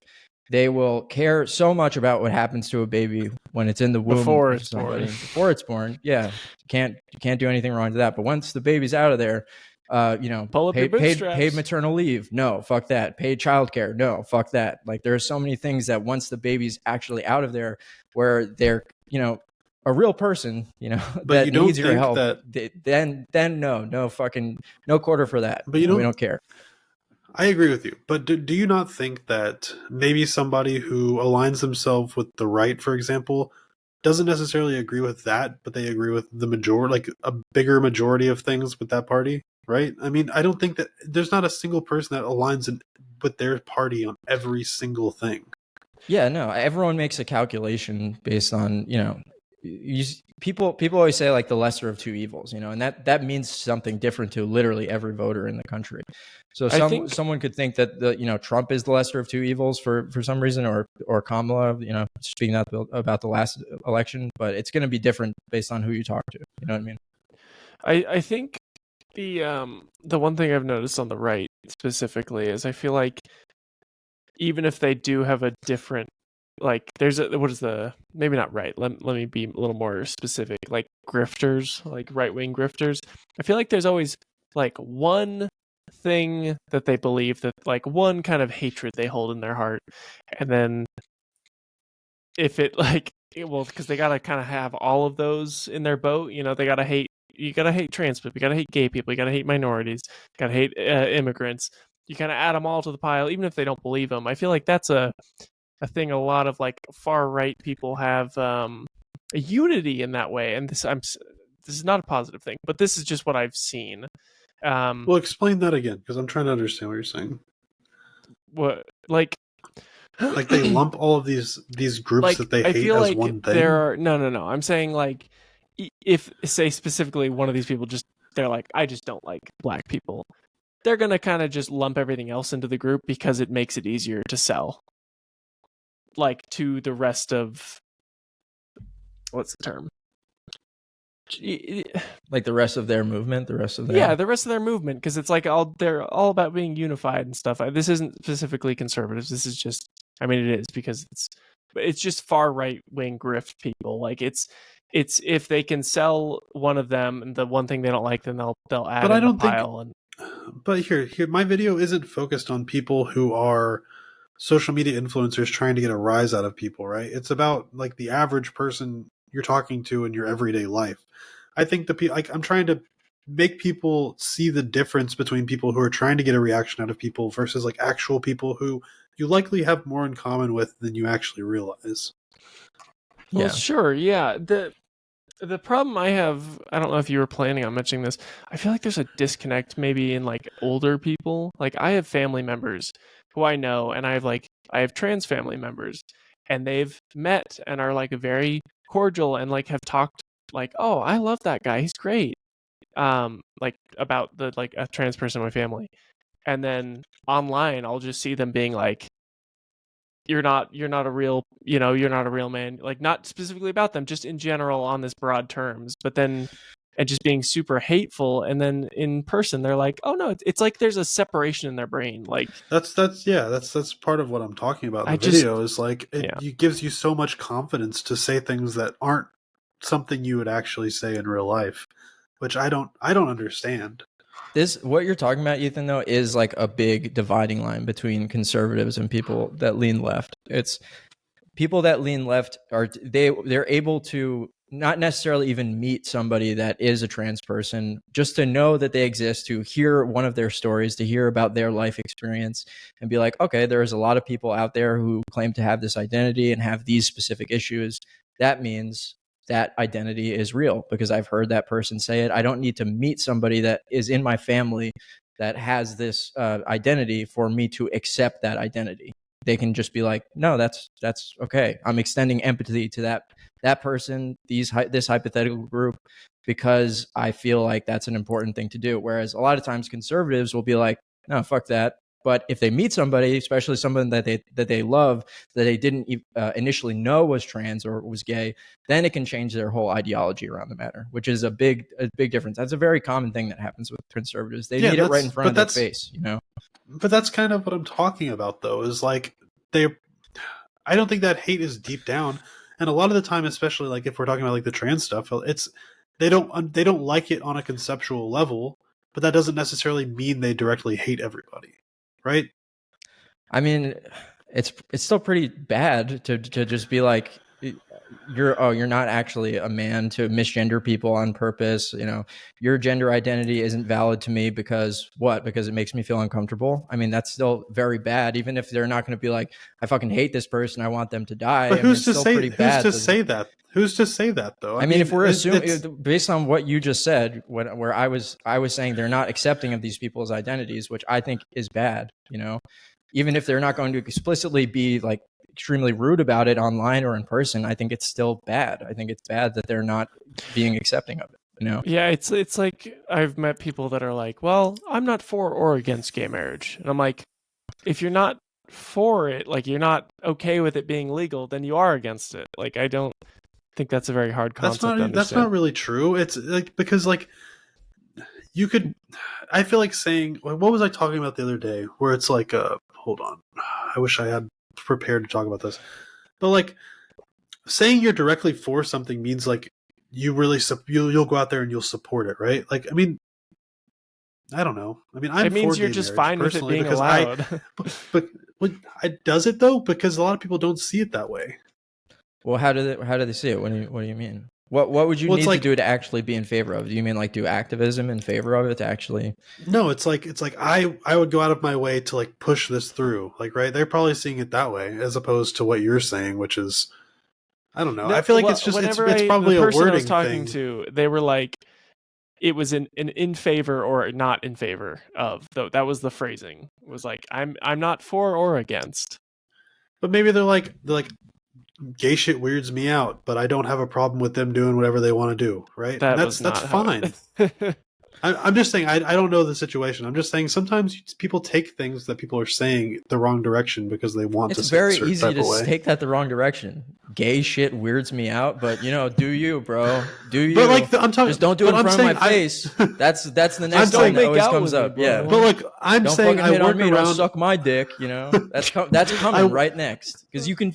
they will care so much about what happens to a baby when it's in the womb before of somebody. Before it's born. Yeah, you can't do anything wrong to that. But once the baby's out of there, pull up your bootstraps. Paid maternal leave, no, fuck that. Paid childcare, no, fuck that. Like, there are so many things that once the baby's actually out of there, where they're a real person, but that you don't needs your think help, that then no quarter for that. But we don't care. I agree with you, but do you not think that maybe somebody who aligns themselves with the right, for example, doesn't necessarily agree with that, but they agree with the majority, like a bigger majority of things with that party, right? I mean, I don't think that there's not a single person that aligns with their party on every single thing. Yeah, no, everyone makes a calculation based on, people always say, like, the lesser of two evils, and that means something different to literally every voter in the country. So someone could think that Trump is the lesser of two evils for some reason, or Kamala, speaking about the last election, but it's going to be different based on who you talk to. You know what I mean? I think the one thing I've noticed on the right specifically is I feel like even if they do have a different, like, maybe not right, let me be a little more specific, like grifters, like right-wing grifters, I feel like there's always like one thing that they believe, that like one kind of hatred they hold in their heart, and then if it because they gotta kind of have all of those in their boat, they gotta hate, you gotta hate trans people, you gotta hate gay people, you gotta hate minorities, you gotta hate immigrants, you kind of add them all to the pile even if they don't believe them. I feel like that's a thing a lot of like far right people have, a unity in that way, and this is not a positive thing, but this is just what I've seen. Well, explain that again, because I'm trying to understand what you're saying. What, like they lump all of these groups, like, that they hate as like one thing? No. I'm saying, like, if, say, specifically one of these people they're like, I just don't like black people, they're gonna kind of just lump everything else into the group because it makes it easier to sell, like, to the rest of, what's the term? Like the rest of their movement, the rest of their movement, because it's like they're all about being unified and stuff. This isn't specifically conservatives. This is just, I mean, it is because it's just far right wing grift people. Like, it's if they can sell one of them and the one thing they don't like, then they'll add in the pile. But here, my video isn't focused on people who are social media influencers trying to get a rise out of people, right? It's about, like, the average person you're talking to in your everyday life. I think I'm trying to make people see the difference between people who are trying to get a reaction out of people versus, like, actual people who you likely have more in common with than you actually realize. Well, sure, yeah. The problem I have, I don't know if you were planning on mentioning this, I feel like there's a disconnect maybe in, like, older people. Like, I have family members who I know, and I have trans family members, and they've met and are, like, very cordial and, like, have talked, like, oh, I love that guy, he's great, like, about a trans person in my family, and then online I'll just see them being like, you're not a real, you're not a real man, like, not specifically about them, just in general on this broad terms, but then, and just being super hateful, and then in person they're like, oh no, it's like there's a separation in their brain. Like, that's part of what I'm talking about in the video, is like, it gives you so much confidence to say things that aren't something you would actually say in real life which I don't understand. What you're talking about, Ethan, though, is like a big dividing line between conservatives and people that lean left. It's people that lean left they're able to not necessarily even meet somebody that is a trans person, just to know that they exist, to hear one of their stories, to hear about their life experience and be like, okay, there's a lot of people out there who claim to have this identity and have these specific issues. That means that identity is real because I've heard that person say it. I don't need to meet somebody that is in my family that has this identity for me to accept that identity. They can just be like, no, that's okay. I'm extending empathy to that person, this hypothetical group, because I feel like that's an important thing to do. Whereas a lot of times conservatives will be like, no, fuck that. But if they meet somebody, especially someone that they love, that they didn't initially know was trans or was gay, then it can change their whole ideology around the matter, which is a big difference. That's a very common thing that happens with conservatives. They need it right in front of their face, you know. But that's kind of what I'm talking about, though, is like I don't think that hate is deep down, and a lot of the time, especially like if we're talking about like the trans stuff, it's they don't like it on a conceptual level, but that doesn't necessarily mean they directly hate everybody, right? I mean, it's still pretty bad to just be like, you're not actually a man, to misgender people on purpose. You know, your gender identity isn't valid to me because it makes me feel uncomfortable. I mean, that's still very bad, even if they're not going to be like, I fucking hate this person, I want them to die. But who's to say that? Who's to say that, though? I mean, if we're assuming based on what you just said, where I was saying they're not accepting of these people's identities, which I think is bad, you know, even if they're not going to explicitly be like extremely rude about it online or in person, I think it's still bad. I think it's bad that they're not being accepting of it, you know? Yeah, it's like I've met people that are like, well, I'm not for or against gay marriage. And I'm like, if you're not for it, like you're not okay with it being legal, then you are against it. Like, I don't think that's a very hard concept to understand. That's not really true. It's like, because like you could, I feel like saying, what was I talking about the other day where it's like, hold on, I wish I had prepared to talk about this, but like saying you're directly for something means like you really you'll go out there and you'll support it, right? Like, I mean, I don't know. I mean, it means you're just fine with it being allowed. But does it though? Because a lot of people don't see it that way. Well, how do they see it? What do you mean? What would you need to do to actually be in favor of? Do you mean like do activism in favor of it to actually? No, it's like I would go out of my way to like push this through. Like, right? They're probably seeing it that way as opposed to what you're saying, which is, I don't know. I feel like it's just it's probably a wording thing. I was talking to, they were like, it was an in favor or not in favor of. Though that was the phrasing. It was like I'm not for or against. But maybe they're like gay shit weirds me out, but I don't have a problem with them doing whatever they want to do, right? That's fine. I'm just saying I don't know the situation. I'm just saying sometimes people take things that people are saying the wrong direction because they want to. It's very easy to take that the wrong direction. Gay shit weirds me out, but you know, do you, bro? Do you? But like, I'm talking. Just don't do it in front of my face. That's the next thing that always comes up. Yeah, but like, I'm saying I work around. Don't suck my dick. You know, that's coming right next because you can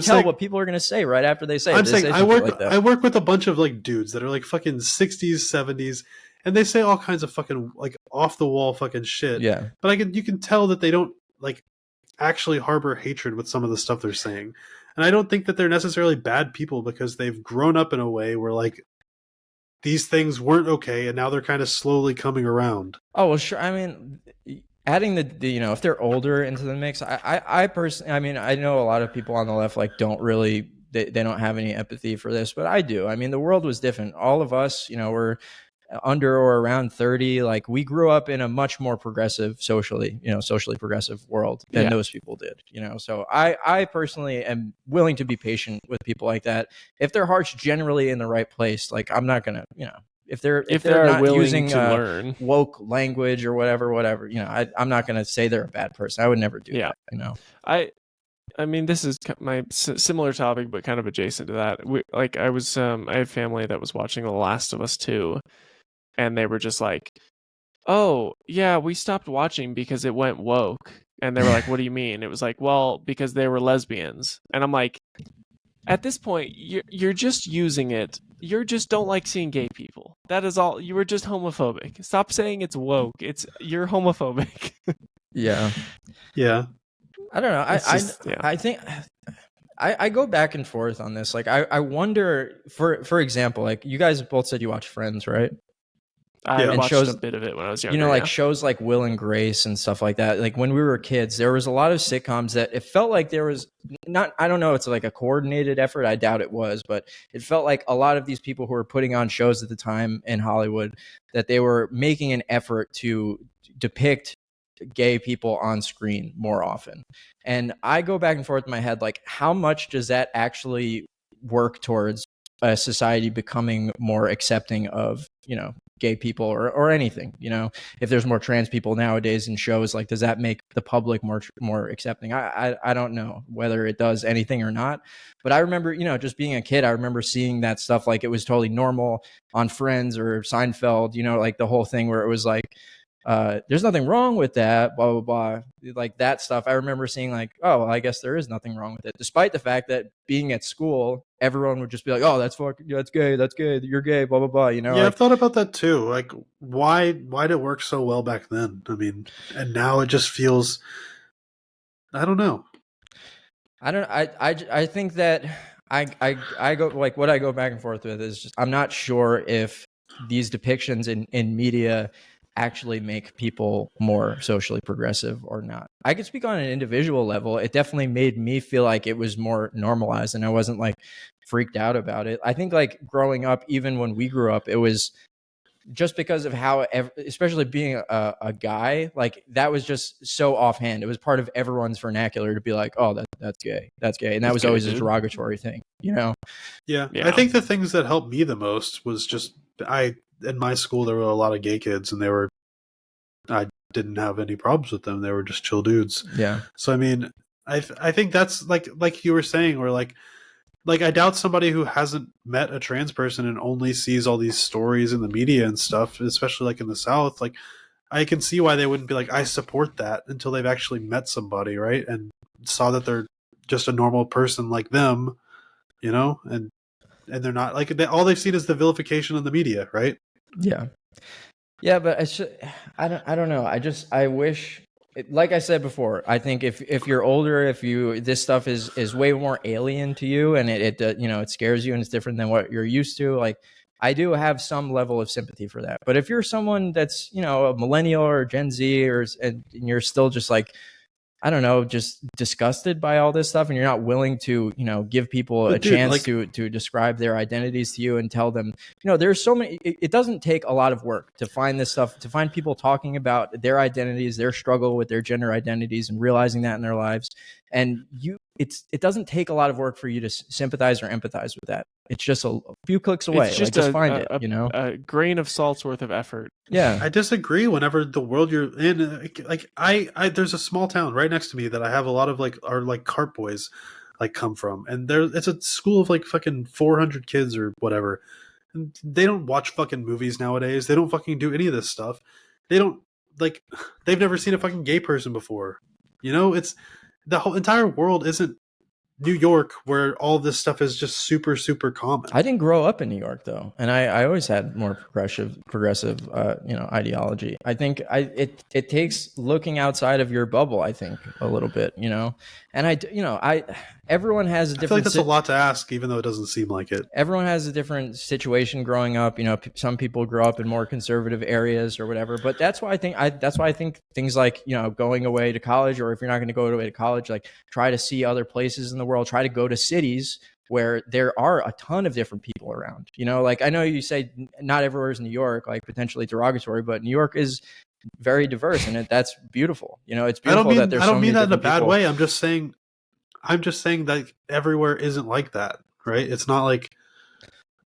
tell what people are gonna say right after they say. I'm saying I work with a bunch of like dudes that are like fucking 60s, 70s. And they say all kinds of fucking like off the wall fucking shit. Yeah. But you can tell that they don't like actually harbor hatred with some of the stuff they're saying. And I don't think that they're necessarily bad people because they've grown up in a way where like these things weren't okay and now they're kind of slowly coming around. Oh, well, sure. I mean, adding the you know, if they're older into the mix, I personally, I mean, I know a lot of people on the left like don't really, they don't have any empathy for this, but I do. I mean, the world was different. All of us, you know, were under or around 30. Like we grew up in a much more progressive socially progressive world than those people did, you know? So I personally am willing to be patient with people like that. If their heart's generally in the right place, like I'm not going to, you know, if they're not using learn woke language or whatever, you know, I'm not going to say they're a bad person. I would never do that, you know? I mean, this is my similar topic, but kind of adjacent to that. I had family that was watching The Last of Us 2. And they were just like, oh, yeah, we stopped watching because it went woke. And they were like, what do you mean? It was like, well, because they were lesbians. And I'm like, at this point, you're just using it. You just don't like seeing gay people. That is all. You were just homophobic. Stop saying it's woke. You're homophobic. Yeah. I don't know. I think I go back and forth on this. Like I wonder, for example, like you guys both said you watch Friends, right? I watched a bit of it when I was younger. You know, like shows like Will and Grace and stuff like that. Like when we were kids, there was a lot of sitcoms that it felt like there was not, I don't know, it's like a coordinated effort. I doubt it was, but it felt like a lot of these people who were putting on shows at the time in Hollywood, that they were making an effort to depict gay people on screen more often. And I go back and forth in my head, like how much does that actually work towards a society becoming more accepting of, you know, gay people or anything? You know, if there's more trans people nowadays in shows, like does that make the public more accepting? I don't know whether it does anything or not, but I remember, you know, just being a kid, I remember seeing that stuff like it was totally normal on Friends or Seinfeld, you know, like the whole thing where it was like there's nothing wrong with that, blah, blah, blah. Like that stuff. I remember seeing like, oh, well, I guess there is nothing wrong with it. Despite the fact that being at school, everyone would just be like, oh, that's gay, you're gay, blah, blah, blah. You know? Yeah, like, I've thought about that too. Like, why did it work so well back then? I mean, and now it just feels, I don't know. I think that I go like what I go back and forth with is just, I'm not sure if these depictions in media actually make people more socially progressive or not. I could speak on an individual level. It definitely made me feel like it was more normalized and I wasn't like freaked out about it. I think like growing up, even when we grew up, it was just because of how, especially being a guy, like that was just so offhand. It was part of everyone's vernacular to be like, oh, that's gay. That's gay. And that was always a derogatory thing, you know? Yeah. I think the things that helped me the most was just, in my school, there were a lot of gay kids and I didn't have any problems with them. They were just chill dudes. Yeah. So, I mean, I think that's like you were saying, where like I doubt somebody who hasn't met a trans person and only sees all these stories in the media and stuff, especially like in the South, like I can see why they wouldn't be like, I support that, until they've actually met somebody, right? And saw that they're just a normal person like them, you know, and they're not like all they've seen is the vilification of the media, right? Yeah, but I don't know. I wish, like I said before, I think if you're older, this stuff is way more alien to you, and it you know, it scares you and it's different than what you're used to. Like I do have some level of sympathy for that. But if you're someone that's, you know, a millennial or Gen Z and you're still just like, I don't know, just disgusted by all this stuff, and you're not willing to, you know, give people a chance to describe their identities to you and tell them, you know, there's so many, it doesn't take a lot of work to find this stuff, to find people talking about their identities, their struggle with their gender identities and realizing that in their lives. And it doesn't take a lot of work for you to sympathize or empathize with that. It's just a few clicks away. It's just find it, you know, a grain of salt's worth of effort. Yeah. I disagree. Whenever the world you're in, like I there's a small town right next to me that I have a lot of our cart boys like come from, and it's a school of like fucking 400 kids or whatever. And they don't watch fucking movies nowadays. They don't fucking do any of this stuff. They don't they've never seen a fucking gay person before. You know, it's the whole entire world isn't New York, where all this stuff is just super, super common. I didn't grow up in New York though, and I always had more progressive, you know, ideology. I think it takes looking outside of your bubble, I think, a little bit, you know. And everyone has a different. I feel like that's a lot to ask, even though it doesn't seem like it. Everyone has a different situation growing up. You know, some people grow up in more conservative areas or whatever. But that's why I think things like, you know, going away to college, or if you're not going to go away to college, like try to see other places in the world. Try to go to cities where there are a ton of different people around. You know, like I know you say not everywhere is New York, like potentially derogatory, but New York is very diverse, and that's beautiful. You know, it's beautiful that there's. I don't mean that in a bad people. way. I'm just saying that everywhere isn't like that, right? It's not like,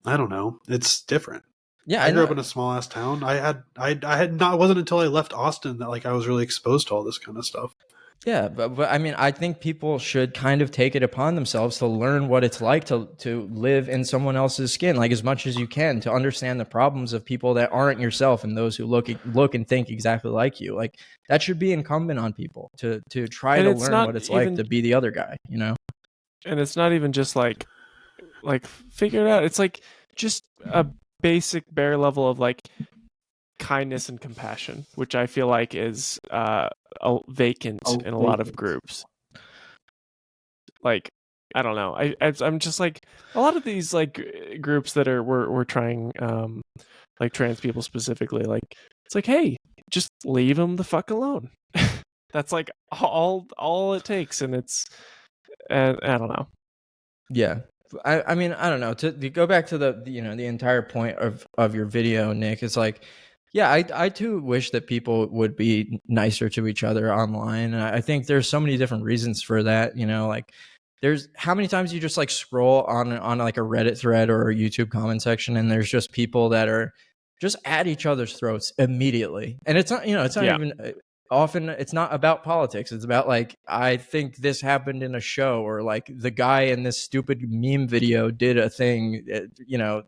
I don't know. It's different. Yeah, I grew up in a small ass town. It wasn't until I left Austin that like I was really exposed to all this kind of stuff. Yeah, but I mean, I think people should kind of take it upon themselves to learn what it's like to live in someone else's skin, like as much as you can, to understand the problems of people that aren't yourself and those who look and think exactly like you. Like that should be incumbent on people to try to learn what it's like to be the other guy, you know? And it's not even just like like figure it out. It's like just a basic bare level of like kindness and compassion, which I feel like is vacant in a lot of groups. Like, I don't know. I'm just like a lot of these like groups that we're trying like trans people specifically. Like, it's like, hey, just leave them the fuck alone. That's like all it takes, and it's I don't know. Yeah. I mean, I don't know. To go back to the the entire point of your video, Nick, it's like, yeah, I too wish that people would be nicer to each other online. And I think there's so many different reasons for that. Like there's how many times you just like scroll on like a Reddit thread or a YouTube comment section, and there's just people that are just at each other's throats immediately. And it's not, it's not even often it's not about politics. It's about like, I think this happened in a show, or like the guy in this stupid meme video did a thing,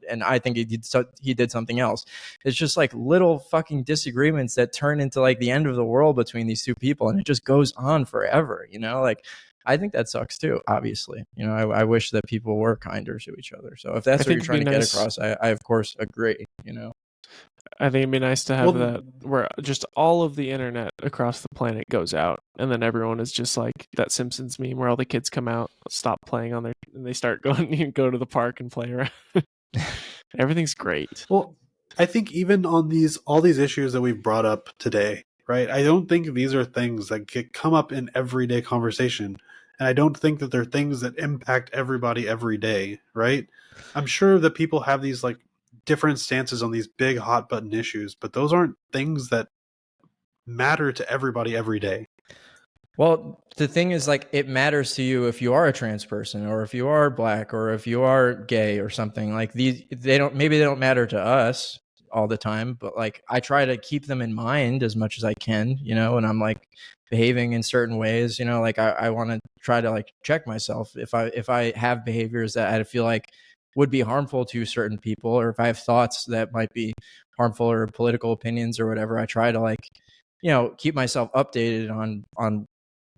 and I think he did something else. It's just like little fucking disagreements that turn into like the end of the world between these two people, and it just goes on forever. Like, I think that sucks too, obviously. I wish that people were kinder to each other. So if that's what you're trying to get across, I of course agree. I think it'd be nice to have that where just all of the internet across the planet goes out, and then everyone is just like that Simpsons meme where all the kids come out, stop playing on and they start going go to the park and play around. Everything's great. Well, I think even on all these issues that we've brought up today, right? I don't think these are things that come up in everyday conversation, and I don't think that they're things that impact everybody every day, right? I'm sure that people have these like different stances on these big hot button issues, but those aren't things that matter to everybody every day. Well, the thing is, like, it matters to you if you are a trans person, or if you are black, or if you are gay or something. Like, they don't matter to us all the time, but like, I try to keep them in mind as much as I can, and I'm like behaving in certain ways, like I want to try to like check myself if I have behaviors that I feel like would be harmful to certain people, or if I have thoughts that might be harmful, or political opinions or whatever. I try to like, keep myself updated on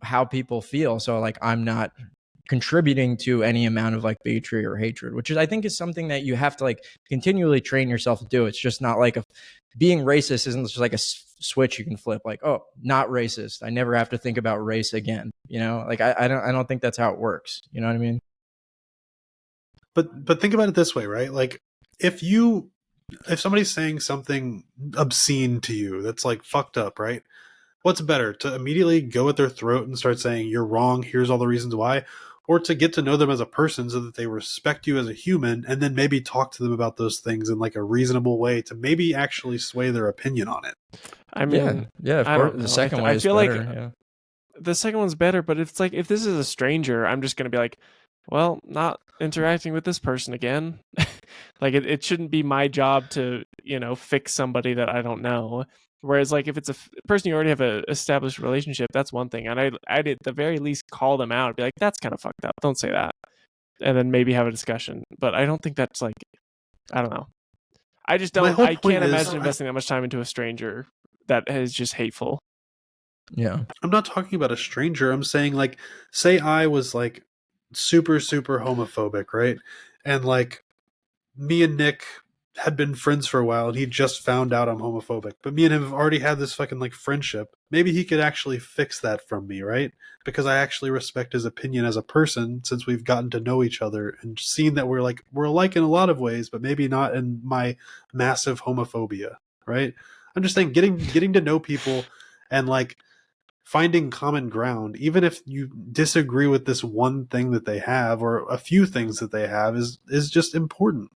how people feel. So like, I'm not contributing to any amount of like bigotry or hatred, which I think is something that you have to like continually train yourself to do. It's just not like being racist isn't just like a switch you can flip, like, oh, not racist, I never have to think about race again. Like I don't think that's how it works. You know what I mean? But think about it this way, right? Like, if somebody's saying something obscene to you that's like fucked up, right? What's better, to immediately go at their throat and start saying you're wrong, here's all the reasons why, or to get to know them as a person so that they respect you as a human, and then maybe talk to them about those things in like a reasonable way to maybe actually sway their opinion on it? I mean, yeah, of course. The second one, I feel better, like the second one's better, but it's like, if this is a stranger, I'm just gonna be like, well, not interacting with this person again. Like, it shouldn't be my job to fix somebody that I don't know. Whereas like, if it's a person you already have an established relationship, that's one thing, and I'd at the very least call them out and be like, that's kind of fucked up, don't say that, and then maybe have a discussion. But I don't think that's like, I don't know, I just don't, I can't imagine investing that much time into a stranger that is just hateful. Yeah, I'm not talking about a stranger. I'm saying, like, say I was like super homophobic, right? And like, me and Nick had been friends for a while, and he just found out I'm homophobic, but me and him have already had this fucking like friendship. Maybe he could actually fix that from me, right? Because I actually respect his opinion as a person, since we've gotten to know each other and seen that we're alike in a lot of ways, but maybe not in my massive homophobia, right? I'm just saying, getting to know people and like finding common ground, even if you disagree with this one thing that they have or a few things that they have, is just important.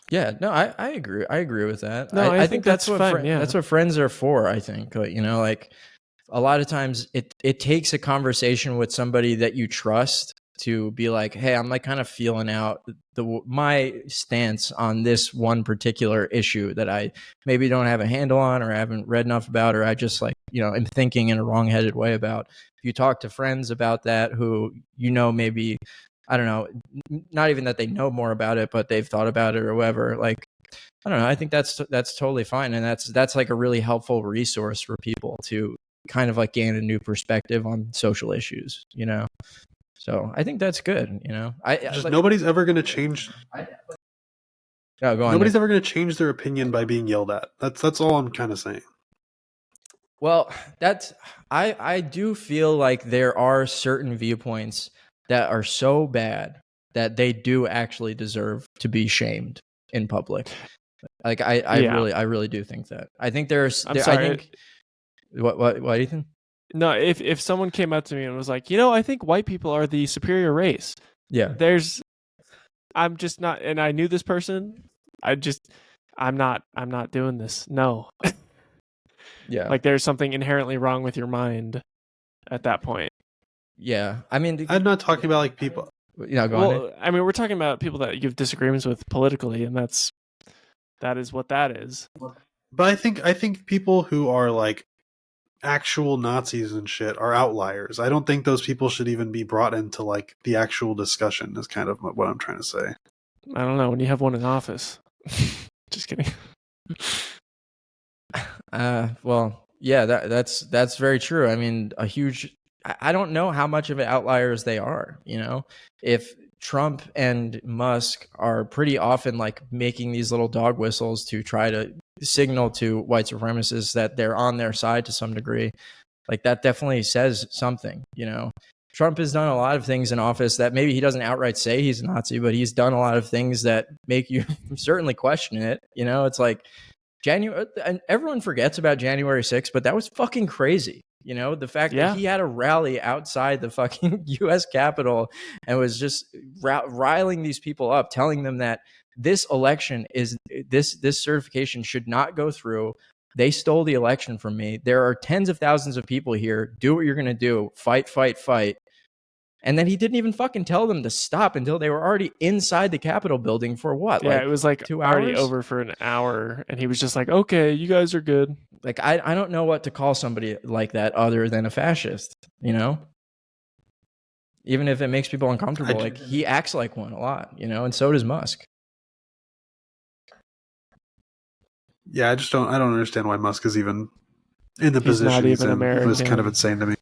Yeah, no, I agree. I agree with that. No, I think that's what fun, that's what friends are for. I think, like a lot of times it takes a conversation with somebody that you trust to be like, hey, I'm like kind of feeling out my stance on this one particular issue that I maybe don't have a handle on, or I haven't read enough about, or I just like, am thinking in a wrong-headed way about. If you talk to friends about that, who maybe, I don't know, not even that they know more about it, but they've thought about it or whatever. Like, I don't know. I think that's totally fine, and that's like a really helpful resource for people to kind of like gain a new perspective on social issues. So I think that's good. You know, nobody's ever going to change. Go on, nobody's ever going to change their opinion by being yelled at. That's all I'm kind of saying. Well, I do feel like there are certain viewpoints that are so bad that they do actually deserve to be shamed in public. Like I really do think that. I think there's. I'm sorry. I think. What Ethan? No, if someone came up to me and was like, I think white people are the superior race. Yeah. I'm just not, and I knew this person. I'm not doing this. No. Yeah. Like there's something inherently wrong with your mind at that point. Yeah. I mean, I'm not talking about like people. Yeah, go on. I mean, we're talking about people that you have disagreements with politically, and that is what that is. But I think people who are like actual Nazis and shit are outliers. I don't think those people should even be brought into like the actual discussion. Is kind of what I'm trying to say. I don't know, when you have one in office. Just kidding. Well, yeah, that's very true. I mean, I don't know how much of an outliers they are, you know. If Trump and Musk are pretty often like making these little dog whistles to try to signal to white supremacists that they're on their side to some degree, like that definitely says something, you know. Trump has done a lot of things in office that maybe he doesn't outright say he's a Nazi, but he's done a lot of things that make you certainly question it. You know, it's like January, and everyone forgets about January 6th, but that was fucking crazy. You know, the fact that he had a rally outside the fucking U.S. Capitol and was just riling these people up, telling them that this election is this certification should not go through. They stole the election from me. There are tens of thousands of people here. Do what you're going to do. Fight, fight, fight. And then he didn't even fucking tell them to stop until they were already inside the Capitol building for what? Yeah, it was like 2 hours? Already over for an hour. And he was just like, okay, you guys are good. Like, I don't know what to call somebody like that other than a fascist, you know? Even if it makes people uncomfortable. Like, he acts like one a lot, you know? And so does Musk. Yeah, I don't understand why Musk is even in the position he's in. It was kind of insane to me.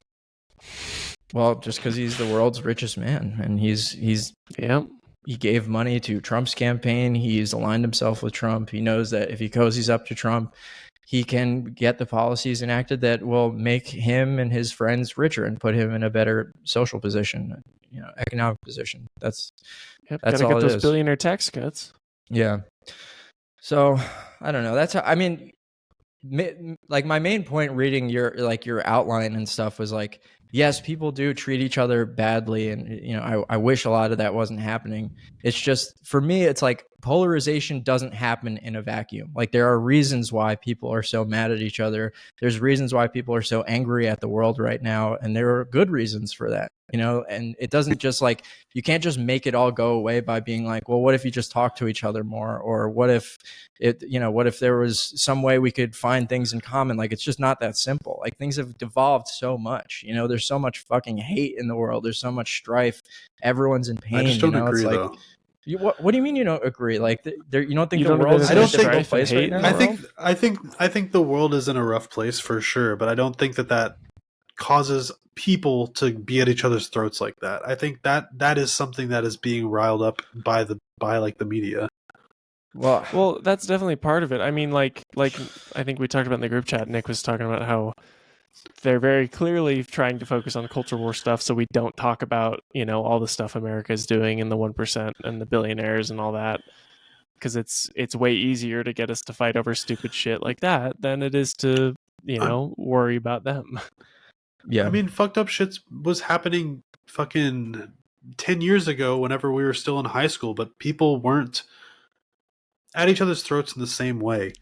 Well, just because he's the world's richest man, and he gave money to Trump's campaign. He's aligned himself with Trump. He knows that if he cozies up to Trump, he can get the policies enacted that will make him and his friends richer and put him in a better social position, you know, economic position. That's gotta all get it those is. Billionaire tax cuts. Yeah. So I don't know. That's how, I mean, like my main point reading your outline and stuff was like, yes, people do treat each other badly, and you know, I wish a lot of that wasn't happening. It's just, for me, it's like polarization doesn't happen in a vacuum. Like, there are reasons why people are so mad at each other. There's reasons why people are so angry at the world right now, and there are good reasons for that, you know. And it doesn't just like, you can't just make it all go away by being like, well, what if you just talk to each other more, or what if there was some way we could find things in common. Like, it's just not that simple. Like, things have devolved so much, you know. There's so much fucking hate in the world. There's so much strife. Everyone's in pain. I just don't It's agree, like, though. What do you mean you don't agree? Like, you don't think You the don't world is agree in a that there's difficult strife and place right hate now? in the world? I think the world is in a rough place for sure, but I don't think that causes people to be at each other's throats like that. I think that is something that is being riled up by like the media. Well, that's definitely part of it. I mean, like I think we talked about in the group chat, Nick was talking about how they're very clearly trying to focus on culture war stuff, so we don't talk about, you know, all the stuff America's doing and the 1% and the billionaires and all that, because it's way easier to get us to fight over stupid shit like that than it is to, you know, worry about them. Yeah. I mean, fucked up shit was happening fucking 10 years ago whenever we were still in high school, but people weren't at each other's throats in the same way.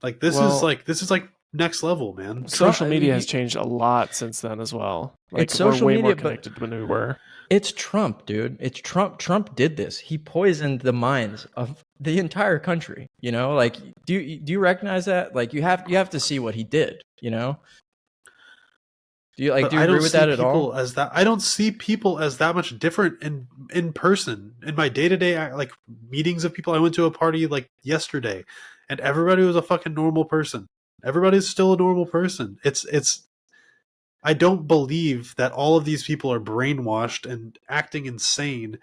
Like, this is like next level, man. Social media has changed a lot since then as well. Like, it's social we're way media, more connected than we were. It's Trump, dude. It's Trump. Trump did this. He poisoned the minds of the entire country. You know, like, do you recognize that? Like, you have to see what he did. You know. Do you agree with that at all? I don't see people as that much different in person. In my day-to-day like meetings of people, I went to a party like yesterday, and everybody was a fucking normal person. Everybody's still a normal person. I don't believe that all of these people are brainwashed and acting insane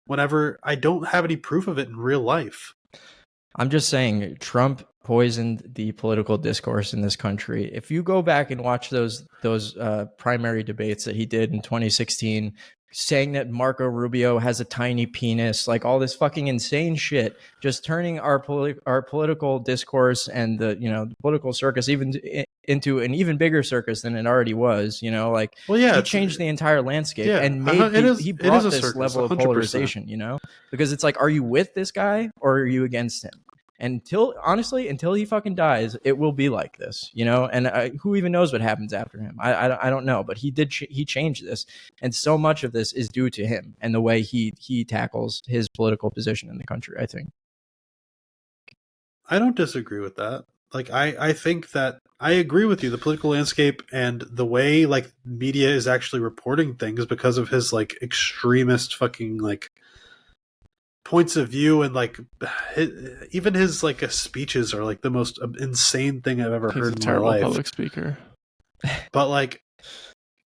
whenever I don't have any proof of it in real life. I'm just saying Trump poisoned the political discourse in this country. If you go back and watch those primary debates that he did in 2016, saying that Marco Rubio has a tiny penis, like all this fucking insane shit, just turning our political discourse and the political circus even into an even bigger circus than it already was. Like, well, yeah, he changed the entire landscape and he brought this circus, level of 100%. Polarization. Because it's like, are you with this guy or are you against him? Until he fucking dies, it will be like this, and who even knows what happens after him? I don't know, but he changed this, and so much of this is due to him and the way he tackles his political position in the country. I think. I don't disagree with that. Like, I think that I agree with you. The political landscape and the way like media is actually reporting things because of his like extremist fucking like points of view, and like even his like speeches are like the most insane thing I've ever heard in my life. Public speaker. But like,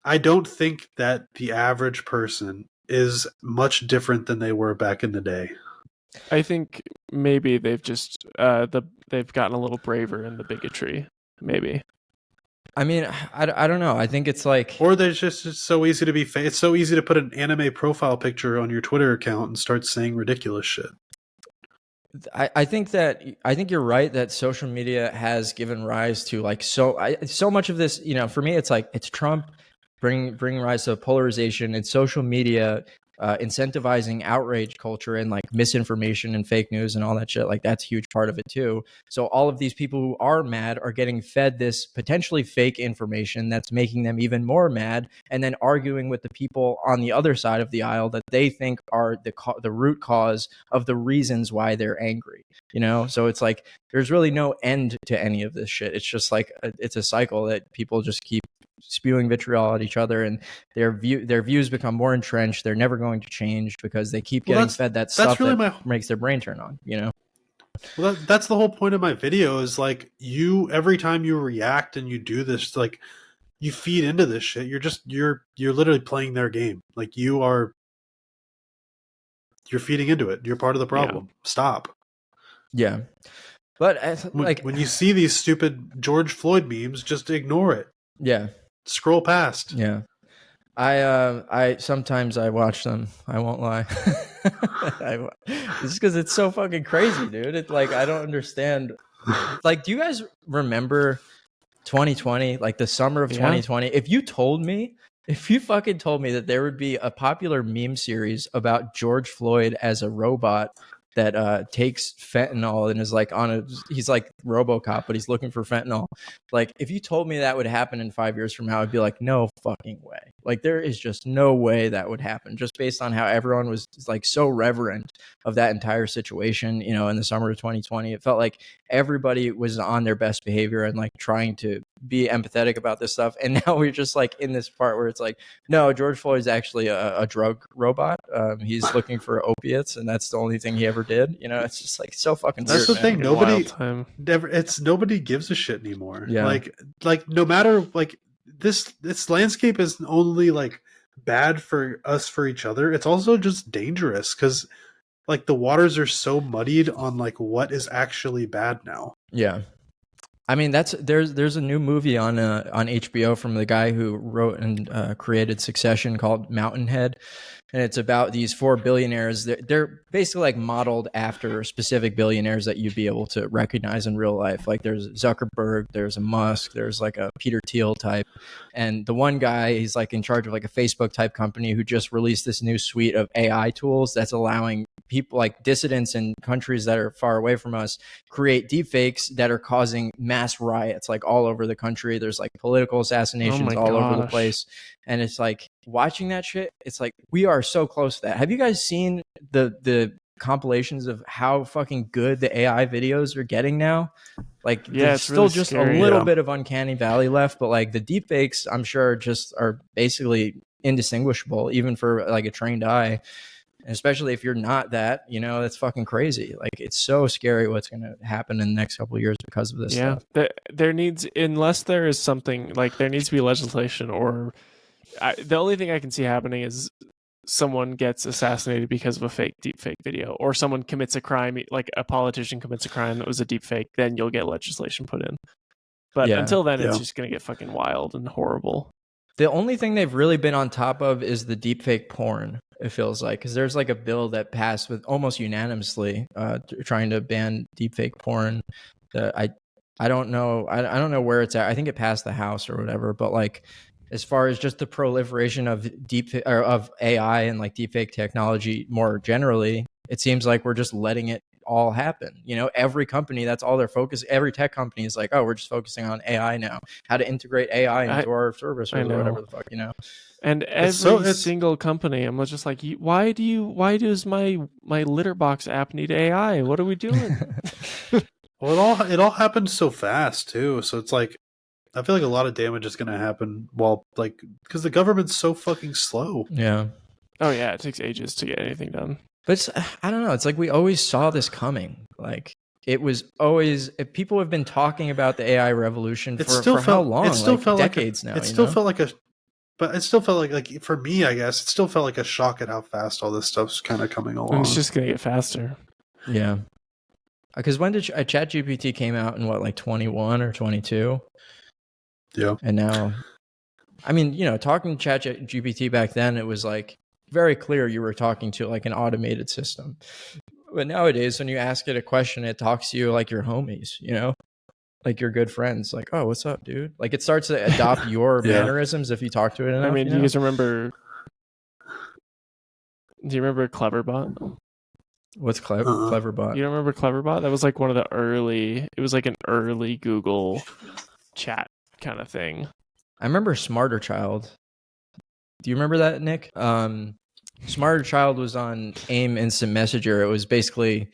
I don't think that the average person is much different than they were back in the day. I think maybe they've just they've gotten a little braver in the bigotry. Maybe. I mean, I don't know. I think it's like, or there's just it's so easy to be. It's so easy to put an anime profile picture on your Twitter account and start saying ridiculous shit. I think you're right that social media has given rise to like so much of this. For me, it's like it's Trump bringing rise to polarization, and social media incentivizing outrage culture and like misinformation and fake news and all that shit. Like, that's a huge part of it too. So all of these people who are mad are getting fed this potentially fake information that's making them even more mad, and then arguing with the people on the other side of the aisle that they think are the root cause of the reasons why they're angry. So it's like there's really no end to any of this shit. It's just like it's a cycle that people just keep spewing vitriol at each other, and their views become more entrenched. They're never going to change because they keep getting fed that stuff really that makes their brain turn on. Well, that's the whole point of my video is like, every time you react and you do this, like, you feed into this shit. You're literally playing their game. Like, you're feeding into it. You're part of the problem. Yeah. Stop. Yeah. But when you see these stupid George Floyd memes, just ignore it. Yeah. Scroll past. Yeah. I sometimes I watch them. I won't lie. It's because it's so fucking crazy, dude. It's like, I don't understand. Like, do you guys remember 2020, like the summer of 2020? If you fucking told me that there would be a popular meme series about George Floyd as a robot that takes fentanyl and is like he's like RoboCop, but he's looking for fentanyl. Like, if you told me that would happen in 5 years from now, I'd be like, no fucking way. Like, there is just no way that would happen, just based on how everyone was like so reverent of that entire situation, in the summer of 2020. It felt like everybody was on their best behavior and like trying to be empathetic about this stuff. And now we're just like in this part where it's like, no, George Floyd is actually a drug robot. He's looking for opiates, and that's the only thing he ever did. It's just like so fucking that's weird, the thing. Nobody gives a shit anymore. Yeah. Like no matter, like, this landscape isn't only like bad for us, for each other, it's also just dangerous because like the waters are so muddied on like what is actually bad now. Yeah. I mean, there's a new movie on HBO from the guy who wrote and created Succession called Mountainhead, and it's about these 4 billionaires. They're basically like modeled after specific billionaires that you'd be able to recognize in real life. Like, there's Zuckerberg, there's a Musk, there's like a Peter Thiel type, and the one guy, he's like in charge of like a Facebook type company who just released this new suite of AI tools that's allowing people like dissidents in countries that are far away from us create deepfakes that are causing mass riots like all over the country. There's like political assassinations all over the place, and it's like watching that shit, it's like we are so close to that. Have you guys seen the compilations of how fucking good the AI videos are getting now? Like, there's still really just scary, a little bit of uncanny valley left, but like the deepfakes, I'm sure, just are basically indistinguishable even for like a trained eye. And especially if you're not that, that's fucking crazy. Like, it's so scary what's going to happen in the next couple of years because of this stuff. There needs, unless there is something, like, there needs to be legislation, or the only thing I can see happening is someone gets assassinated because of a deep fake video, or someone commits a crime, like a politician commits a crime that was a deep fake, then you'll get legislation put in. But until then, it's just going to get fucking wild and horrible. The only thing they've really been on top of is the deepfake porn, it feels like, because there's like a bill that passed with almost unanimously trying to ban deepfake porn. I don't know. I don't know where it's at. I think it passed the House or whatever. But like, as far as just the proliferation of of AI and like deepfake technology more generally, it seems like we're just letting it all happen. Every company, that's all they're focused. Every tech company is like, oh, we're just focusing on AI now, how to integrate AI into our service or whatever the fuck, And every single company, I'm just like, why does my litter box app need AI? What are we doing? Well, it all happened so fast too. So it's like, I feel like a lot of damage is going to happen because the government's so fucking slow. Yeah. Oh yeah, it takes ages to get anything done. But I don't know. It's like we always saw this coming. Like, it was always, people have been talking about the AI revolution for how long? It still felt decades now. It still felt like for me, I guess, it still felt like a shock at how fast all this stuff's kind of coming along. It's just gonna get faster. Yeah. Because when did ChatGPT came out in 21 or 22? Yeah. And now, I mean, talking to ChatGPT back then, it was like very clear you were talking to like an automated system. But nowadays, when you ask it a question, it talks to you like your homies, like your good friends. Like, oh, what's up, dude? Like, it starts to adopt your mannerisms if you talk to it enough. I mean, do you guys remember? Do you remember Cleverbot? What's Cleverbot? You don't remember Cleverbot? That was like one of the early. It was like an early Google chat kind of thing. I remember Smarter Child. Do you remember that, Nick? Smarter Child was on AIM Instant Messenger. It was basically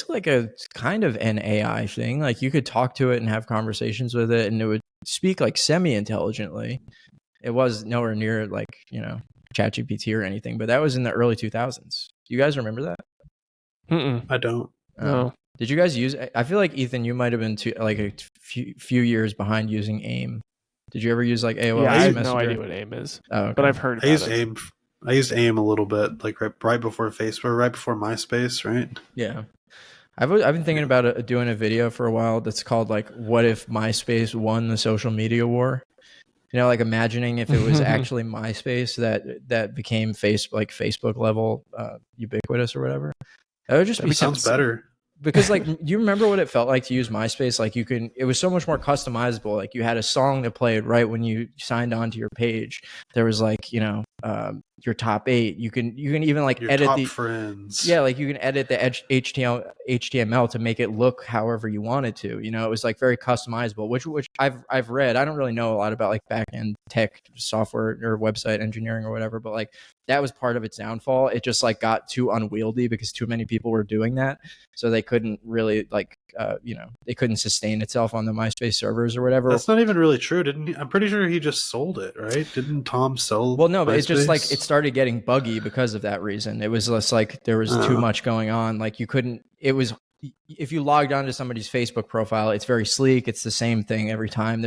like a kind of an AI thing. Like, you could talk to it and have conversations with it, and it would speak like semi-intelligently. It was nowhere near like, ChatGPT or anything, but that was in the early 2000s. Do you guys remember that? I don't. No. Did you guys use? I feel like, Ethan, you might have been a few years behind using AIM. Did you ever use like AOL? Yeah, I have no idea what AIM is. Oh, okay. But I've heard about it. I used AIM a little bit, like right before Facebook, right before MySpace, right? Yeah. I've been thinking about doing a video for a while that's called like, what if MySpace won the social media war? Like imagining if it was actually MySpace that became Facebook level ubiquitous or whatever. That would just be sounds better. Because like, you remember what it felt like to use MySpace? Like, it was so much more customizable. Like, you had a song that played right when you signed on to your page. There was like, your top 8. You can even like your edit top friends. Yeah, like you can edit the HTML to make it look however you wanted to. It was like very customizable, which I've read. I don't really know a lot about like back end tech software or website engineering or whatever, but like that was part of its downfall. It just like got too unwieldy because too many people were doing that, so they couldn't really like they couldn't sustain itself on the MySpace servers or whatever. That's not even really true, didn't he? I'm pretty sure he just sold it, right? Didn't Tom sell? Well, no, but MySpace? it's just like it started getting buggy because of that reason. It was just like there was too much going on. Like, you couldn't. It was, if you logged onto somebody's Facebook profile, it's very sleek. It's the same thing every time.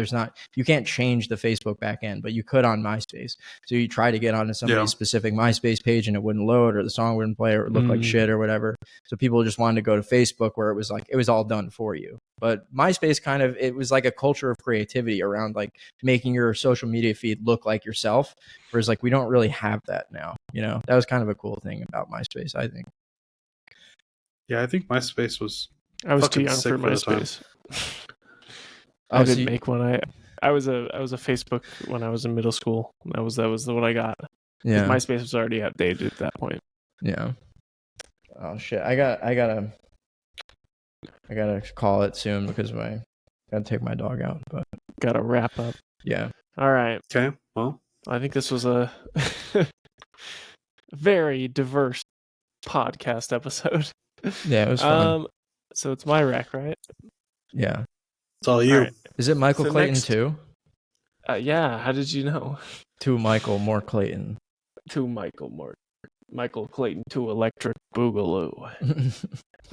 You can't change the Facebook backend, but you could on MySpace. So you try to get onto somebody's specific MySpace page and it wouldn't load, or the song wouldn't play, or it looked like shit or whatever. So people just wanted to go to Facebook, where it was like, it was all done for you. But MySpace it was like a culture of creativity around like making your social media feed look like yourself. Whereas like, we don't really have that now. That was kind of a cool thing about MySpace, I think. Yeah, I think MySpace was. I was too young for MySpace. I didn't make one. I was a Facebook when I was in middle school. That was what I got. Yeah, MySpace was already outdated at that point. Yeah. Oh shit! I gotta call it soon because I gotta take my dog out. But gotta wrap up. Yeah. All right. Okay. Well, I think this was a very diverse podcast episode. Yeah, it was fun. So it's my rec, right? Yeah. It's all you. Right. Is it Michael Clayton too? Yeah. How did you know? To Michael more Clayton. To Michael more. Michael Clayton to Electric Boogaloo.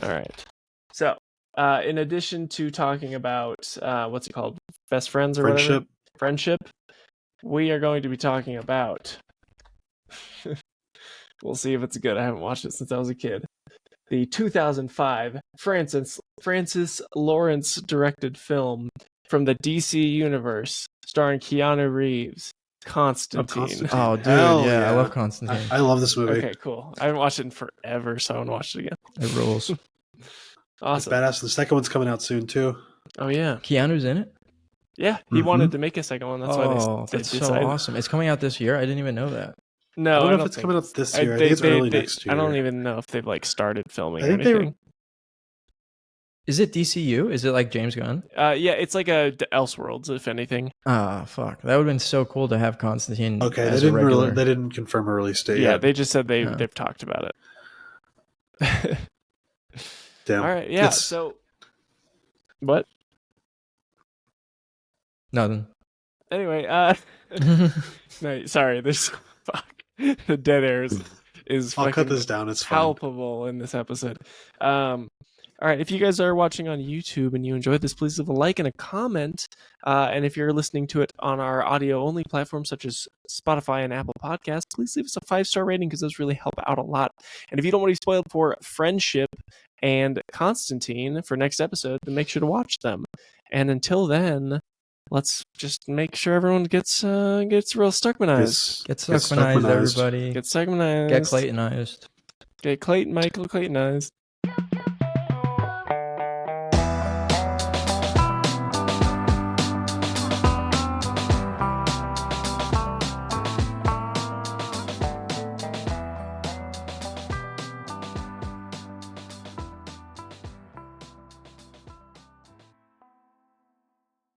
All right. So, in addition to talking about what's it called, best friends or whatever, friendship, we are going to be talking about. We'll see if it's good. I haven't watched it since I was a kid. The 2005 Francis Lawrence directed film from the DC universe, starring Keanu Reeves, Constantine. Oh, dude, yeah, I love Constantine. I love this movie. Okay, cool. I haven't watched it in forever, so I want to watch it again. It rules. Awesome. It's badass. The second one's coming out soon too. Oh yeah, Keanu's in it. Yeah, he wanted to make a second one. That's why they that's decided. so awesome. It's coming out this year. I didn't even know that. No, I don't know if it's coming out this year. I think it's early next year. I don't even know if they've like started filming I or think anything. Is it DCU? Is it like James Gunn? Yeah, it's like a Elseworlds, if anything. Ah, fuck. That would have been so cool to have Constantine. Okay, as they they didn't confirm a release date. Yeah, yet. they just said they've talked about it. Damn. All right, yeah. So, what? Nothing. Anyway, no, sorry. There's fuck. The dead air is I'll cut this down. It's palpable in this episode. All right, if you guys are watching on YouTube and you enjoyed this, please leave a like and a comment. And if you're listening to it on our audio-only platforms such as Spotify and Apple Podcasts, please leave us a 5-star rating because those really help out a lot. And if you don't want to be spoiled for Friendship and Constantine for next episode, then make sure to watch them. And until then, let's just make sure everyone gets real Stuckmanized. Get Stuckmanized, everybody. Get Stuckmanized. Get Claytonized. Get Michael Claytonized.